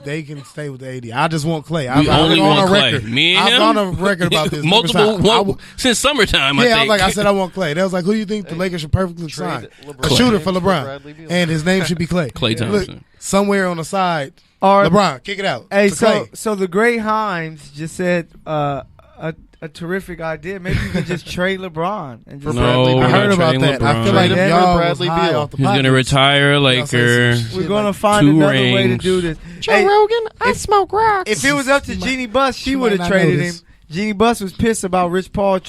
They can stay with the AD. I just want Clay. We only gone want on Clay. record. Me and I've him? gone on record about this Multiple numerous times. since summertime. Yeah, I I'm think. like I said, I want Clay. They was like, who do you think the Lakers should perfectly sign? A shooter for LeBron, and his name should be Clay. Clay Look, Thompson. somewhere on the side, or LeBron, kick it out. Hey, to Clay. so the great Himes just said a terrific idea. Maybe you can just trade LeBron and just No, I we're heard not about trading that. I LeBron. feel like Trade him for y'all Bradley was high Beal. off the He's going to pockets. retire a Y'all say Laker. some shit we're gonna like- find 2 another way to rings. do this. Joe Hey, Rogan, I smoke rocks. if it was up to She Jeannie Buss, she she would have might not traded know him. this. Jeannie Buss was pissed about Rich Paul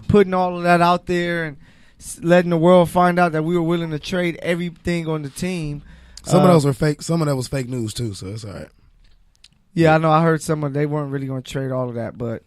putting all of that out there and letting the world find out that we were willing to trade everything on the team. Some of those were fake. Some of that was fake news too. So it's all right. Yeah, I know. I heard they weren't really going to trade all of that, but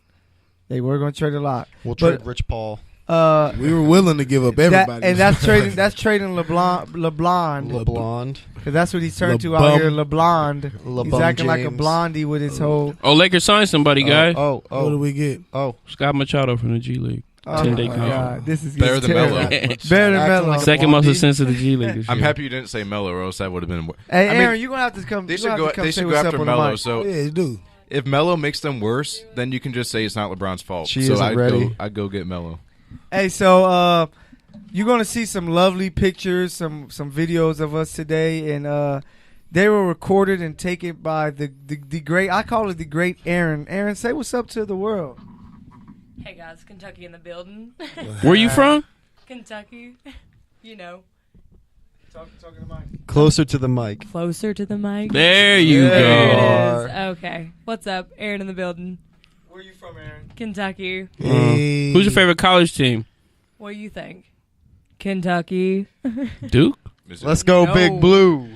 they were going to trade a lot. We'll But- trade Rich Paul. We were willing to give up everybody. That's trading LeBlanc. LeBlond. Because that's what he's turned to LeBum. out here, LeBlond. He's LeBum acting like a James. blondie with his whole. Oh, Lakers signed somebody, guy. Oh, What do oh, we get? oh. Scott Machado from the G League. Oh, 10-day my contract. God. This is Better than terrible. Melo. Better than Melo. Second most expensive to the G League. I'm happy you didn't say Melo, or else that would have been. Hey, I mean, Aaron, you're going to have to come. They you should gonna go. have to come They say should go what's up after on the Melo. mic. So Yeah, you do. if Melo makes them worse, then you can just say it's not LeBron's fault. She so isn't ready. I'd go get Melo. Hey, so you're going to see some lovely pictures, some videos of us today, and they were recorded and taken by the great, I call it the great Aaron. Aaron, say what's up to the world. Hey guys, Kentucky in the building. Where you from? Kentucky, you know. Talking to the mic. Closer to the mic. Closer to the mic. There you There go. It is. Okay. What's up? Aaron in the building. Where you from, Aaron? Kentucky. Hey. Who's your favorite college team? What do you think? Kentucky. Duke? Let's go, No. Big Blue.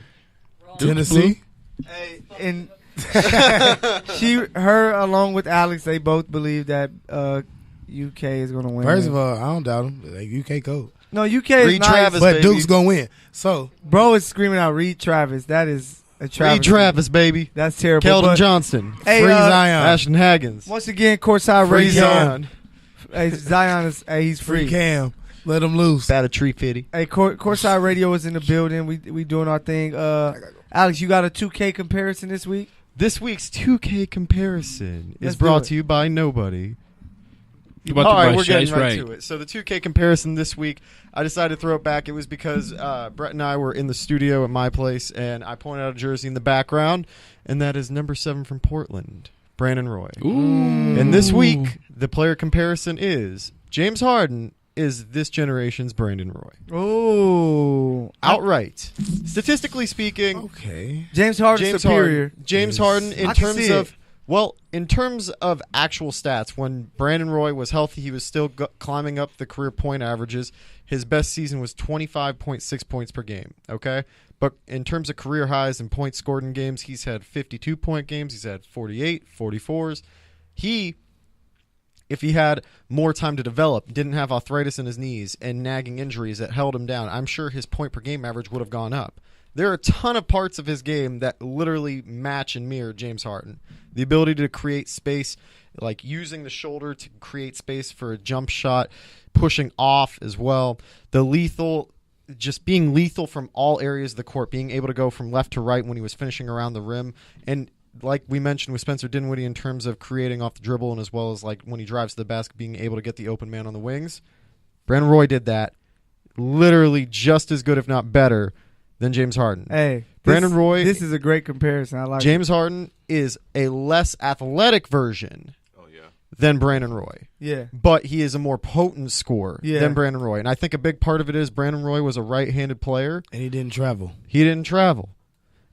Tennessee? Hey, and her along with Alex, they both believe that UK is going to win. First of all, I don't doubt them. Like, UK cold. No, UK is Reed nice, Travis, But baby. Duke's going to win. So, bro is screaming out Reed Travis. That is a Travis. Reed Travis, baby. That's terrible. Keldon but, Johnston. hey, free Zion. Ashton Haggins. once again, Courtside Free Radio. Zion. Hey, Zion is he's free free. Cam. Let him loose. Bat a tree fitty. Hey, Courtside Radio is in the building. We doing our thing. Alex, you got a 2K comparison this week? This week's 2K comparison Let's is brought do it. to you by nobody. You about All to right, buy we're getting Shaq's right to it. So the 2K comparison this week, I decided to throw it back. It was because Brett and I were in the studio at my place, and I pointed out a jersey in the background, and that is number 7 from Portland, Brandon Roy. Ooh. And this week, the player comparison is James Harden is this generation's Brandon Roy. Oh, Outright. Statistically speaking, Okay. James Harden superior. James Yes. Harden I can see it. in terms of actual stats, when Brandon Roy was healthy, he was still climbing up the career point averages. His best season was 25.6 points per game, okay? But in terms of career highs and points scored in games, he's had 52-point games. He's had 48, 44s. If he had more time to develop, didn't have arthritis in his knees and nagging injuries that held him down, I'm sure his point per game average would have gone up. There are a ton of parts of his game that literally match and mirror James Harden. The ability to create space, like using the shoulder to create space for a jump shot, pushing off as well. Just being lethal from all areas of the court, being able to go from left to right when he was finishing around the rim. And like we mentioned with Spencer Dinwiddie in terms of creating off the dribble, and as well as like when he drives to the basket, being able to get the open man on the wings. Brandon Roy did that literally just as good, if not better, than James Harden. Hey, Brandon Roy. This is a great comparison. I like James Harden is a less athletic version than Brandon Roy. it. Yeah. But he is a more potent scorer Yeah. than Brandon Roy. And I think a big part of it is Brandon Roy was a right-handed player. And he didn't travel. He didn't travel.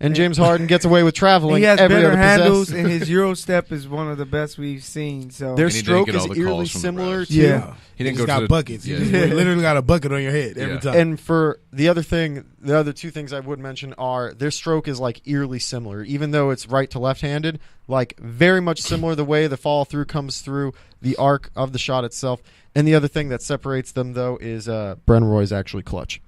And James Harden gets away with traveling. He has every better other handles, possession. and his Euro step is one of the best we've seen. So Their And he didn't stroke get is all the eerily calls from the similar refs. to. Yeah. He didn't just go got to the buckets. Yeah. You just literally got a bucket on your head every Yeah. time. And for the other two things I would mention are their stroke is like eerily similar, even though it's right to left-handed, like very much similar the way the follow through comes through the arc of the shot itself. And the other thing that separates them though is Brandon Roy is actually clutch.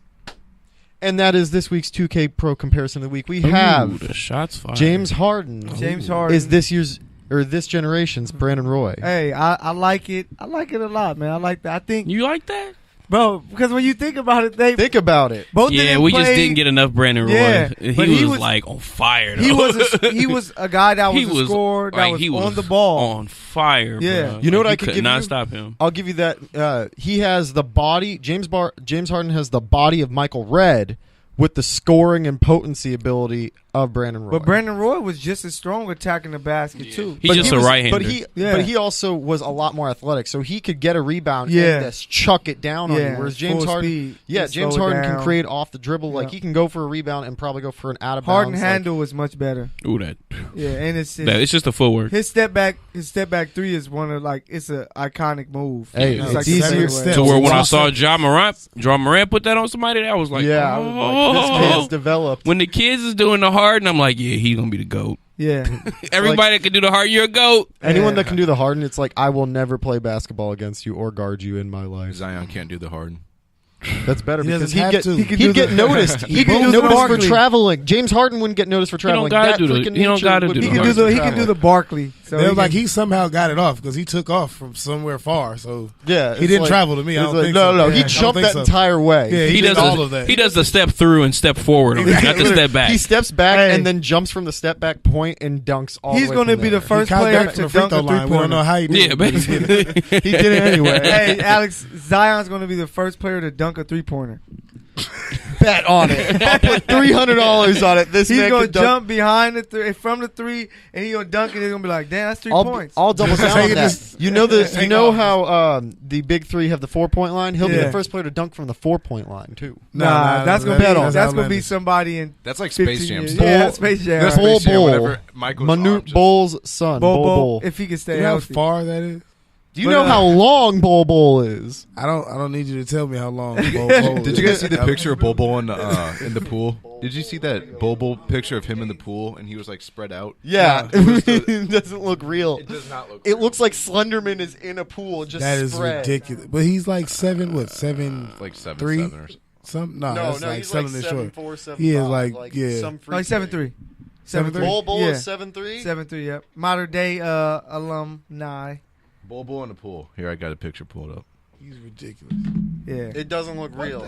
And that is this week's 2K Pro comparison of the week. We have the shots fired. James Harden. James Harden Is this generation's Brandon Roy. Hey, I like it. I like it a lot, man. I like that. I think, You like that? bro, because when you think about it, they Think about it. both of Yeah, them we just played- didn't get enough Brandon Roy. Yeah, but he he was was- like on fire. Though. he was a guy that was a scorer that like, was he on the ball. on fire. Yeah. bro. You know Like, what I you could could give not you? stop him. I'll give you that. He has the body. James Harden has the body of Michael Redd with the scoring and potency ability of Brandon Roy. But Brandon Roy was just as strong attacking the basket too. He's just a right-hander. But he also was a lot more athletic, so he could get a rebound Yeah. and just chuck it down on you. Whereas James full Harden, speed. James Slow it Harden can down. create off the dribble. Like Yeah. he can go for a rebound and probably go for an out of Harden bounds. handle was much better. Ooh, that. Yeah, and it's It's just the footwork. his step back three is one of it's an iconic move. Hey, it's it's like easier- the Step. To where when I It's saw awesome. John Morant put that on somebody, that was like, Like, I was like, this kid's developed. When the kids is doing the hard, and I'm like, yeah, he's gonna be the GOAT. Yeah, Everybody that can do the hard, you're a GOAT. Anyone that can do the Harden, it's like I will never play basketball against you or guard you in my life. Zion can't do the Harden. That's better He because doesn't have to. he'd get noticed. He'd get noticed for traveling. James Harden wouldn't get noticed for traveling. He don't gotta do He the can do the Barkley. So They're like he somehow got it off because he took off from somewhere far. So yeah, he didn't travel to me. I don't think no, so. no, Yeah, he jumped that entire way. Yeah, he does all of that. He does the step through and step forward, not the step back. He steps back and then jumps from the step back point and dunks all. He's going to be the first player to dunk a 3-pointer. We don't know how he did. Yeah, basically. He did it anyway. Hey, Alex, Zion's going to be the first player to dunk a 3-pointer. Bet on it. I'll put $300 on it. He's going to jump behind from the 3, and he's going to dunk it. He's going to be like, damn, that's 3 points. I'll double down on that. You know how the big 3 have the 4-point line? He'll be the first player to dunk from the 4-point line, too. Nah, that's going to be somebody in That's like Space Jam. Yeah, Space Jam. Manute Bol's son. Bol. If he can stay healthy. How far that is? Do you know how long Bol is? I don't need you to tell me how long Bol is. Did you guys see the picture of Bol in the pool? Did you see that Bol picture of him in the pool and he was like spread out? Yeah, it doesn't look real. It does not look. It looks like Slenderman is in a pool just that is spread. ridiculous. But he's like 7 like 3? 7 or something. No, that's like he's selling like it short. 7'4", 7'5", He is like yeah. Some No, he's 7'3". 7'3". Bol Yeah. is 7'3". 7'3", yep. Modern day alumni. Bol in the pool. Here, I got a picture pulled up. He's ridiculous. Yeah. It doesn't look real.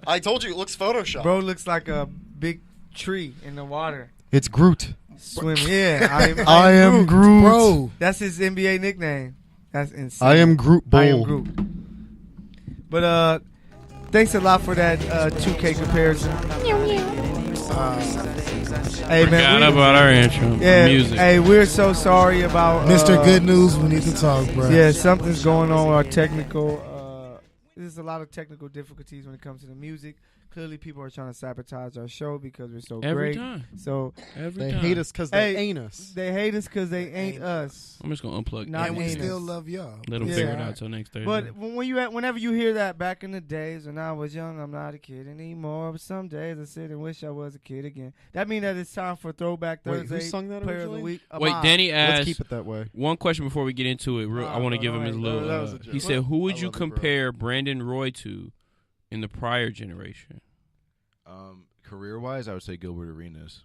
I told you it looks photoshopped. Bro looks like a big tree in the water. It's Groot. Swimming. Yeah. I am Groot. Bro. That's his NBA nickname. That's insane. I am Groot Bol. I am Groot. But thanks a lot for that 2K comparison. Hey man, about our intro. Yeah. Music. Hey, we're so sorry about Mr. Good News. We need to talk, bro. Yeah, something's going on with our technical. There's a lot of technical difficulties when it comes to the music. Clearly, people are trying to sabotage our show because we're so Every great. time. So They hate us because they ain't us. They hate us because they ain't us. I'm just gonna unplug. Not And we anus. still love y'all. Let them Yeah. figure it out till next Thursday. But whenever you hear that back in the days when I was young, I'm not a kid anymore. But some days I sit and wish I was a kid again. That means that it's time for Throwback Wait, Thursday. who sung that Player of the originally? Week. Wait, Ahmad. Danny Let's asked keep it that way. one question before we get into it. I want to give him his little. that was a joke. He said, "Who would I you love you, bro. compare Brandon Roy to in the prior generation?" Career-wise, I would say Gilbert Arenas.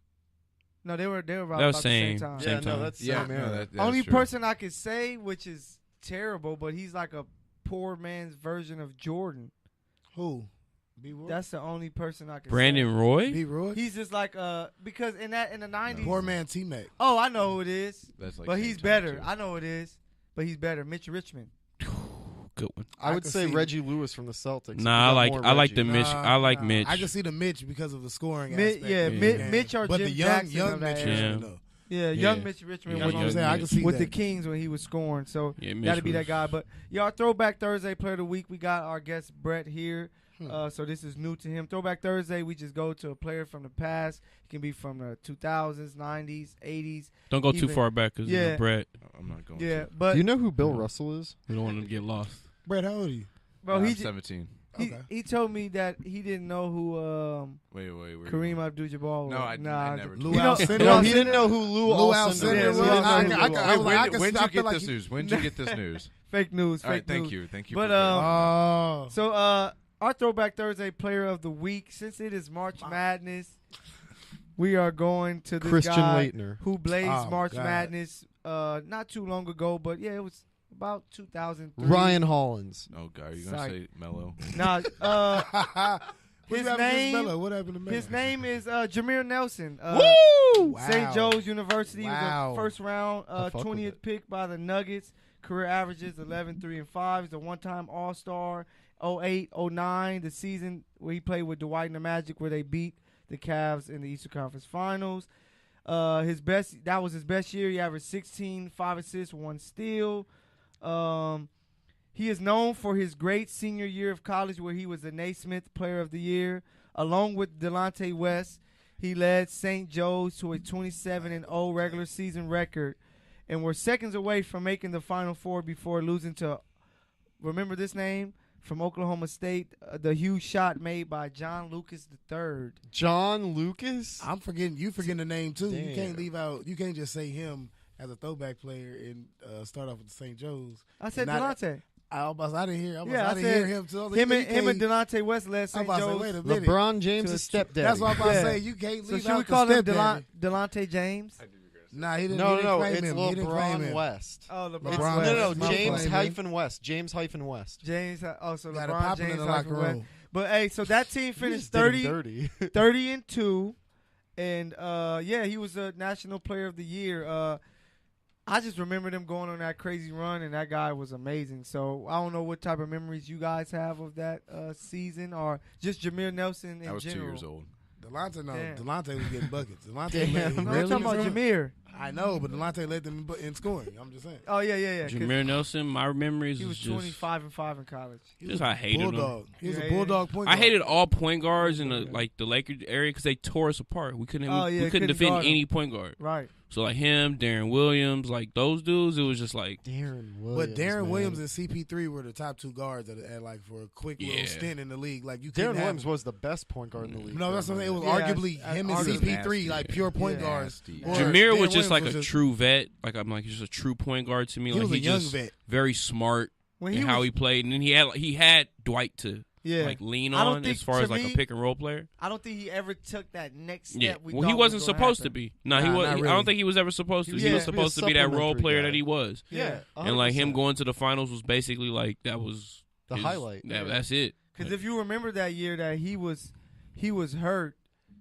No, they were around That was about the same. same time. Same time. that's Yeah, same no, era. that Only is true. person I could say, which is terrible, but he's like a poor man's version of Jordan. Who? B. Roy? That's the only person I could Brandon say. Roy? B. Roy? He's just like because in the 90s. Poor man T-Mac. Oh, I know who it is. That's like But same he's time, better. too. I know who it is. But he's better. Mitch Richmond. Good one. I would can say see- Reggie Lewis from the Celtics. Nah, We got more I like the Reggie. Mitch. I like Mitch. I can see the Mitch because of the scoring Mitch, aspect. yeah, of the Mitch- game. Mitch or but Jim the Jackson young of Mitch that era. Richmond, though. Yeah, Yeah. young Mitch Richmond Yeah, You know what I'm was saying? I can see with that. the Kings when he was scoring. So Yeah, Mitch that'd be was- that guy. But y'all, Throwback Thursday Player of the Week. We got our guest Brett here. So this is new to him. Throwback Thursday, we just go to a player from the past. It can be from the 2000s, 90s, 80s. Don't go too even- far back because Yeah. Brett. I'm not going Yeah, to. but Do you know who Bill Russell is? We don't want him to get lost. Brett, how old are you? bro, I'm he 17. Okay. he told me that he didn't know who Wait. Kareem Abdul-Jabbar was. No, I never. Lou You know- Alcindor? No, No, he he didn't know who Lou Lou Alcindor Alcindor Yeah, was? Lou Alcindor. When'd you get like this news? When'd you get this news? Fake news. All right, Fake thank news. you. Thank you. But for that. Oh. So our Throwback Thursday Player of the Week, since it is March Madness, we are going to this Christian guy Laettner. who blazed Oh, March God. Madness not too long ago, but yeah, it was about 2003. Ryan Hollins. Oh God, are you gonna Sorry. say Mello? Nah, What his happened to name- Melo? What happened to Melo? his name is Jameer Nelson. Wow. St. Joe's University. Wow. Was a first round, I fuck with 20th it. pick by the Nuggets. Career averages 11, 3, and 5. He's a one-time All-Star. 08, 09, the season where he played with Dwight and the Magic, where they beat the Cavs in the Eastern Conference Finals. That was his best year. He averaged 16, 5 assists, 1 steal. He is known for his great senior year of college, where he was the Naismith Player of the Year. Along with Delonte West, he led St. Joe's to a 27-0 regular season record, and were seconds away from making the Final Four before losing to, remember this name, from Oklahoma State, the huge shot made by John Lucas III. John Lucas? I'm forgetting. You forgetting the name too. You Damn. can't leave out. You can't just say him as a throwback player and start off with the St. Joe's. I said Not- Delonte. I didn't hear. Yeah, I didn't hear him. So him and Delonte West led St. Joe's. Wait a minute. LeBron James' stepdaddy. That's what I'm about to say. You can't So leave should out we the call him stepdaddy. Delonte James? Nah, he didn't. No, he didn't claim it's him. He didn't claim LeBron him. West. Oh, LeBron. LeBron West. West. No, James claim him. hyphen West. James hyphen West. James. Oh, so Got it LeBron popping James in the locker West. room. But hey, so that team finished You just did him 30 dirty. and 2, and yeah, he was a National Player of the Year. I just remember them going on that crazy run, and that guy was amazing. So I don't know what type of memories you guys have of that season, or just Jameer Nelson in I was general. 2 years old. Delonte, no. Damn. Delonte was getting buckets. Delonte Damn. let No, I'm talking about Jameer. I know, but Delonte led them in scoring. I'm just saying. Oh yeah. 'cause Jameer Nelson, my memories he was just 25-5 in college. just I hated him. Bulldog. He was Yeah, a bulldog point guard. I hated all point guards in the Lakers area because they tore us apart. We couldn't couldn't defend guard 'em. any point guard. Right. So like him, Darren Williams, like those dudes, it was just like Darren Williams. But Darren man. Williams and CP3 were the top 2 guards at like for a quick little Yeah. stint in the league. Like you Darren couldn't have Williams was the best point guard in the league. No, that's what I'm saying. It was Yeah, arguably as him and arguably. CP3 like pure point Yeah. guards. Nasty. Or Jameer Darren was just like Williams a was true vet. Like I'm like just a true point guard to me. He Like was a young just vet. very smart When in he how was, he played, and then he had Dwight to yeah. like lean I don't on think, as far to as like me, a pick and roll player. I don't think he ever took that next step. Yeah, We well, he thought wasn't was gonna supposed to happen. be. No, he Nah, was. not I really. don't think he was ever supposed to. He He was was supposed supposed to be that role supplementary player guy. that he was. Yeah, And like him 100%. going to the finals was basically like that was The highlight. That's it. Because if you remember that year that he was hurt,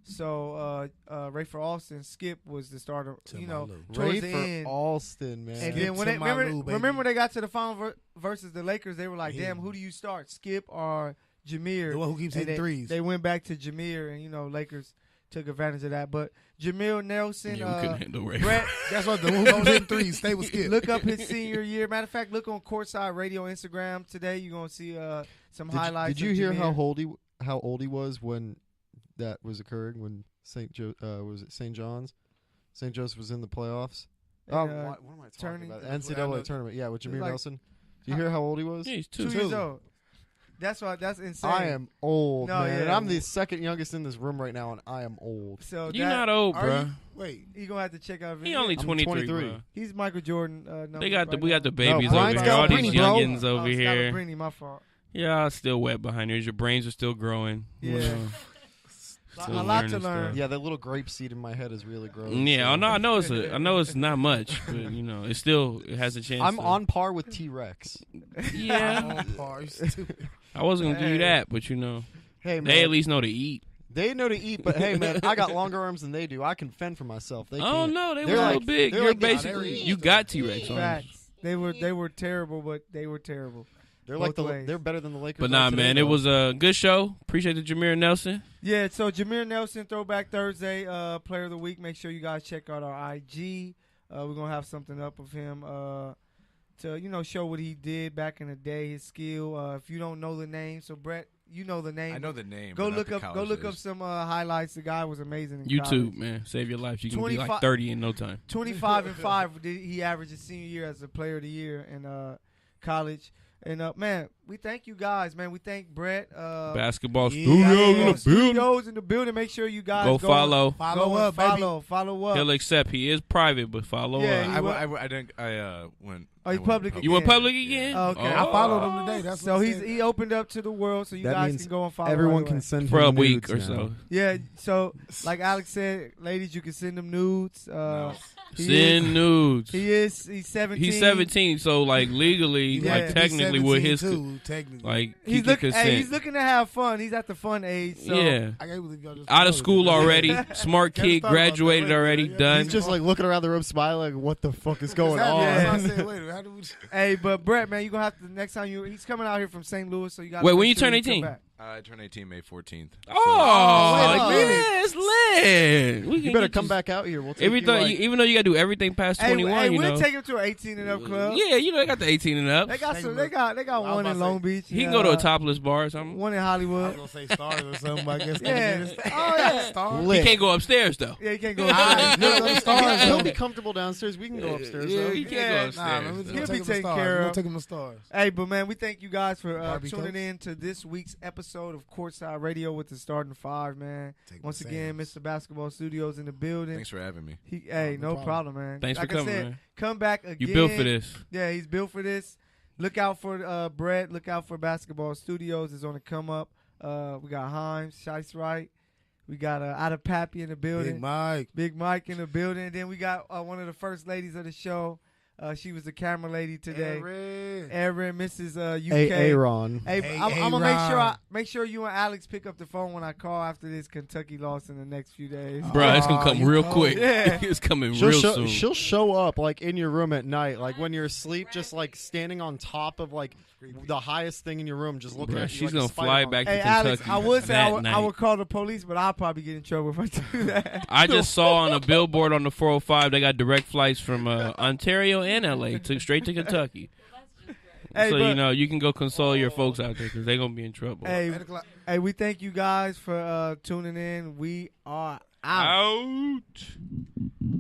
so Rayford Alston, Skip was the starter. To you my know, Lou. towards Ray the for end. Alston, man. And Skip then when to they my remember, Lou, baby. remember they got to the final versus the Lakers, they were like, Yeah. "Damn, who do you start, Skip or Jameer?" The one who keeps And hitting threes. They went back to Jameer, and Lakers took advantage of that. But Jameer Nelson, Yeah, we couldn't handle Ray. Brett, That's what the one who hitting threes. Stay with Skip. look up his senior year. Matter of fact, look on Courtside Radio Instagram today. You're gonna see some highlights. Did you of hear Jameer. how old he was when that was occurring? When was it St. John's? St. Joseph was in the playoffs. And, What am I talking turning- about? That's NCAA what I tournament. Yeah, with Jameer like- Nelson. Do you hear how old he was? Yeah, he's 2 2. years old. That's insane. I am old, No, man. yeah. And I'm the second youngest in this room right now, and I am old. So You're not old, Are bro. you? Wait. You gonna have to check out. He only I'm 23, 23. bro. He's Michael Jordan. We got the now. babies Brian over here. All these Scalabrine, bro. youngins over here. Scalabrine, my fault. Yeah, still wet behind yours. Your brains are still growing. Yeah. Still A lot to learning learn. stuff. Yeah, that little grape seed in my head is really growing. Yeah, so- I know it's not much, but it has a chance. I'm to- on par with T-Rex. Yeah, On par. You stupid. I wasn't gonna give you that, but Hey, man. they at least know to eat. They know to eat, but hey, man, I got longer arms than they do. I can fend for myself. They Oh can't. no, they They're were like- so big. they're You're like- basically you got T-Rex arms. Facts. They were terrible, but they were terrible. They're like both ways. they're better than the Lakers. But are nah, today, man, though. it was a good show. Appreciate the Jameer Nelson. Yeah, so Jameer Nelson, Throwback Thursday, Player of the Week. Make sure you guys check out our IG. We're gonna have something up of him to show what he did back in the day, his skill. If you don't know the name, so Brett, you know the name. I know the name. Go but not look the up. Go college look up days. some highlights. The guy was amazing. In YouTube, college. man, save your life. You can be 25 like 30 in no time. 25-5 did he averaged his senior year as a Player of the Year in college. And man, we thank you guys, man. We thank Brett. Basketball yeah, studios in the building. Studios in the building. Make sure you guys Go follow. Follow up, baby. Follow up. He'll accept. He is private, but follow Yeah, up. I didn't. I went. Oh, you I went public public. You went again. public again? Oh, okay. I followed him today. That's So what he opened up to the world, so you That guys means can go and follow. everyone right can away. send For him a week nudes or now. so. Yeah. So like Alex said, ladies, you can send them nudes. He Send is- nudes. He's 17. He's 17, so like legally, Yeah. like He's technically, with his technically. like he He's can looking. consent. Hey, he's looking to have fun. He's at the fun age. So yeah, I can't believe y'all just out of school already, smart Gotta kid, start about graduated that. already, Yeah. done. He's just like looking around the room, smiling. Like, what the fuck is going on? Yeah. I said, wait, how do we? Hey, but Brett, man, you gonna have to next time he's coming out here from St. Louis, so you got. Wait, when you turn 18? I turn 18 May 14th. Oh, wait a minute. yes, lit. We You can better get come this- back out here. We'll take Everything, you, like, even though you got to do everything past 21, Hey, you we'll know. take him to an 18 and up club. Yeah, they got the 18 and up. They got Take some. him They to- got I was one about in to Long say, Beach. He can go to a topless bar or something. One in I Hollywood. was gonna say stars or something. I guess. Yeah. Oh yeah, stars. He lit. can't go upstairs though. Yeah, you can't go. Alright, look, them stars. He'll though. be comfortable downstairs. We can go upstairs. Yeah, though. he can't Yeah, go Nah, upstairs. let me though. He'll take be him to taken stars. care We'll of. take him to stars. Hey, but man, we thank you guys for Barbie tuning Coast. in to this week's episode of Courtside Radio with the starting five, man. Take Once the again, Sam's. Mr. Basketball Studios in the building. Thanks for having me. Hey, No no problem. problem, man. Thanks for like I coming, said, man. come back again. You built for this. Yeah, he's built for this. Look out for Brett. Look out for Basketball Studios. It's on the come up. We got Himes, Shice Wright. We got Ada Pappy in the building. Big Mike in the building. And then we got one of the first ladies of the show. She was the camera lady today. Erin, Mrs. UK. Aaron. Hey, I'm gonna make sure you and Alex pick up the phone when I call after this Kentucky loss in the next few days. Bro, it's gonna come real quick. Yeah. It's coming real soon. She'll show up like in your room at night, like when you're asleep, just like standing on top of like the highest thing in your room, just looking at you. She's like gonna fly back to Hey, Kentucky. Alex, I would say I night. would call the police, but I'll probably get in trouble if I do that. I just saw on a billboard on the 405 they got direct flights from Ontario and LA straight to Kentucky. Hey, So but- you can go console your folks out there because they're gonna be in trouble. Hey, we thank you guys for tuning in. We are out. Out.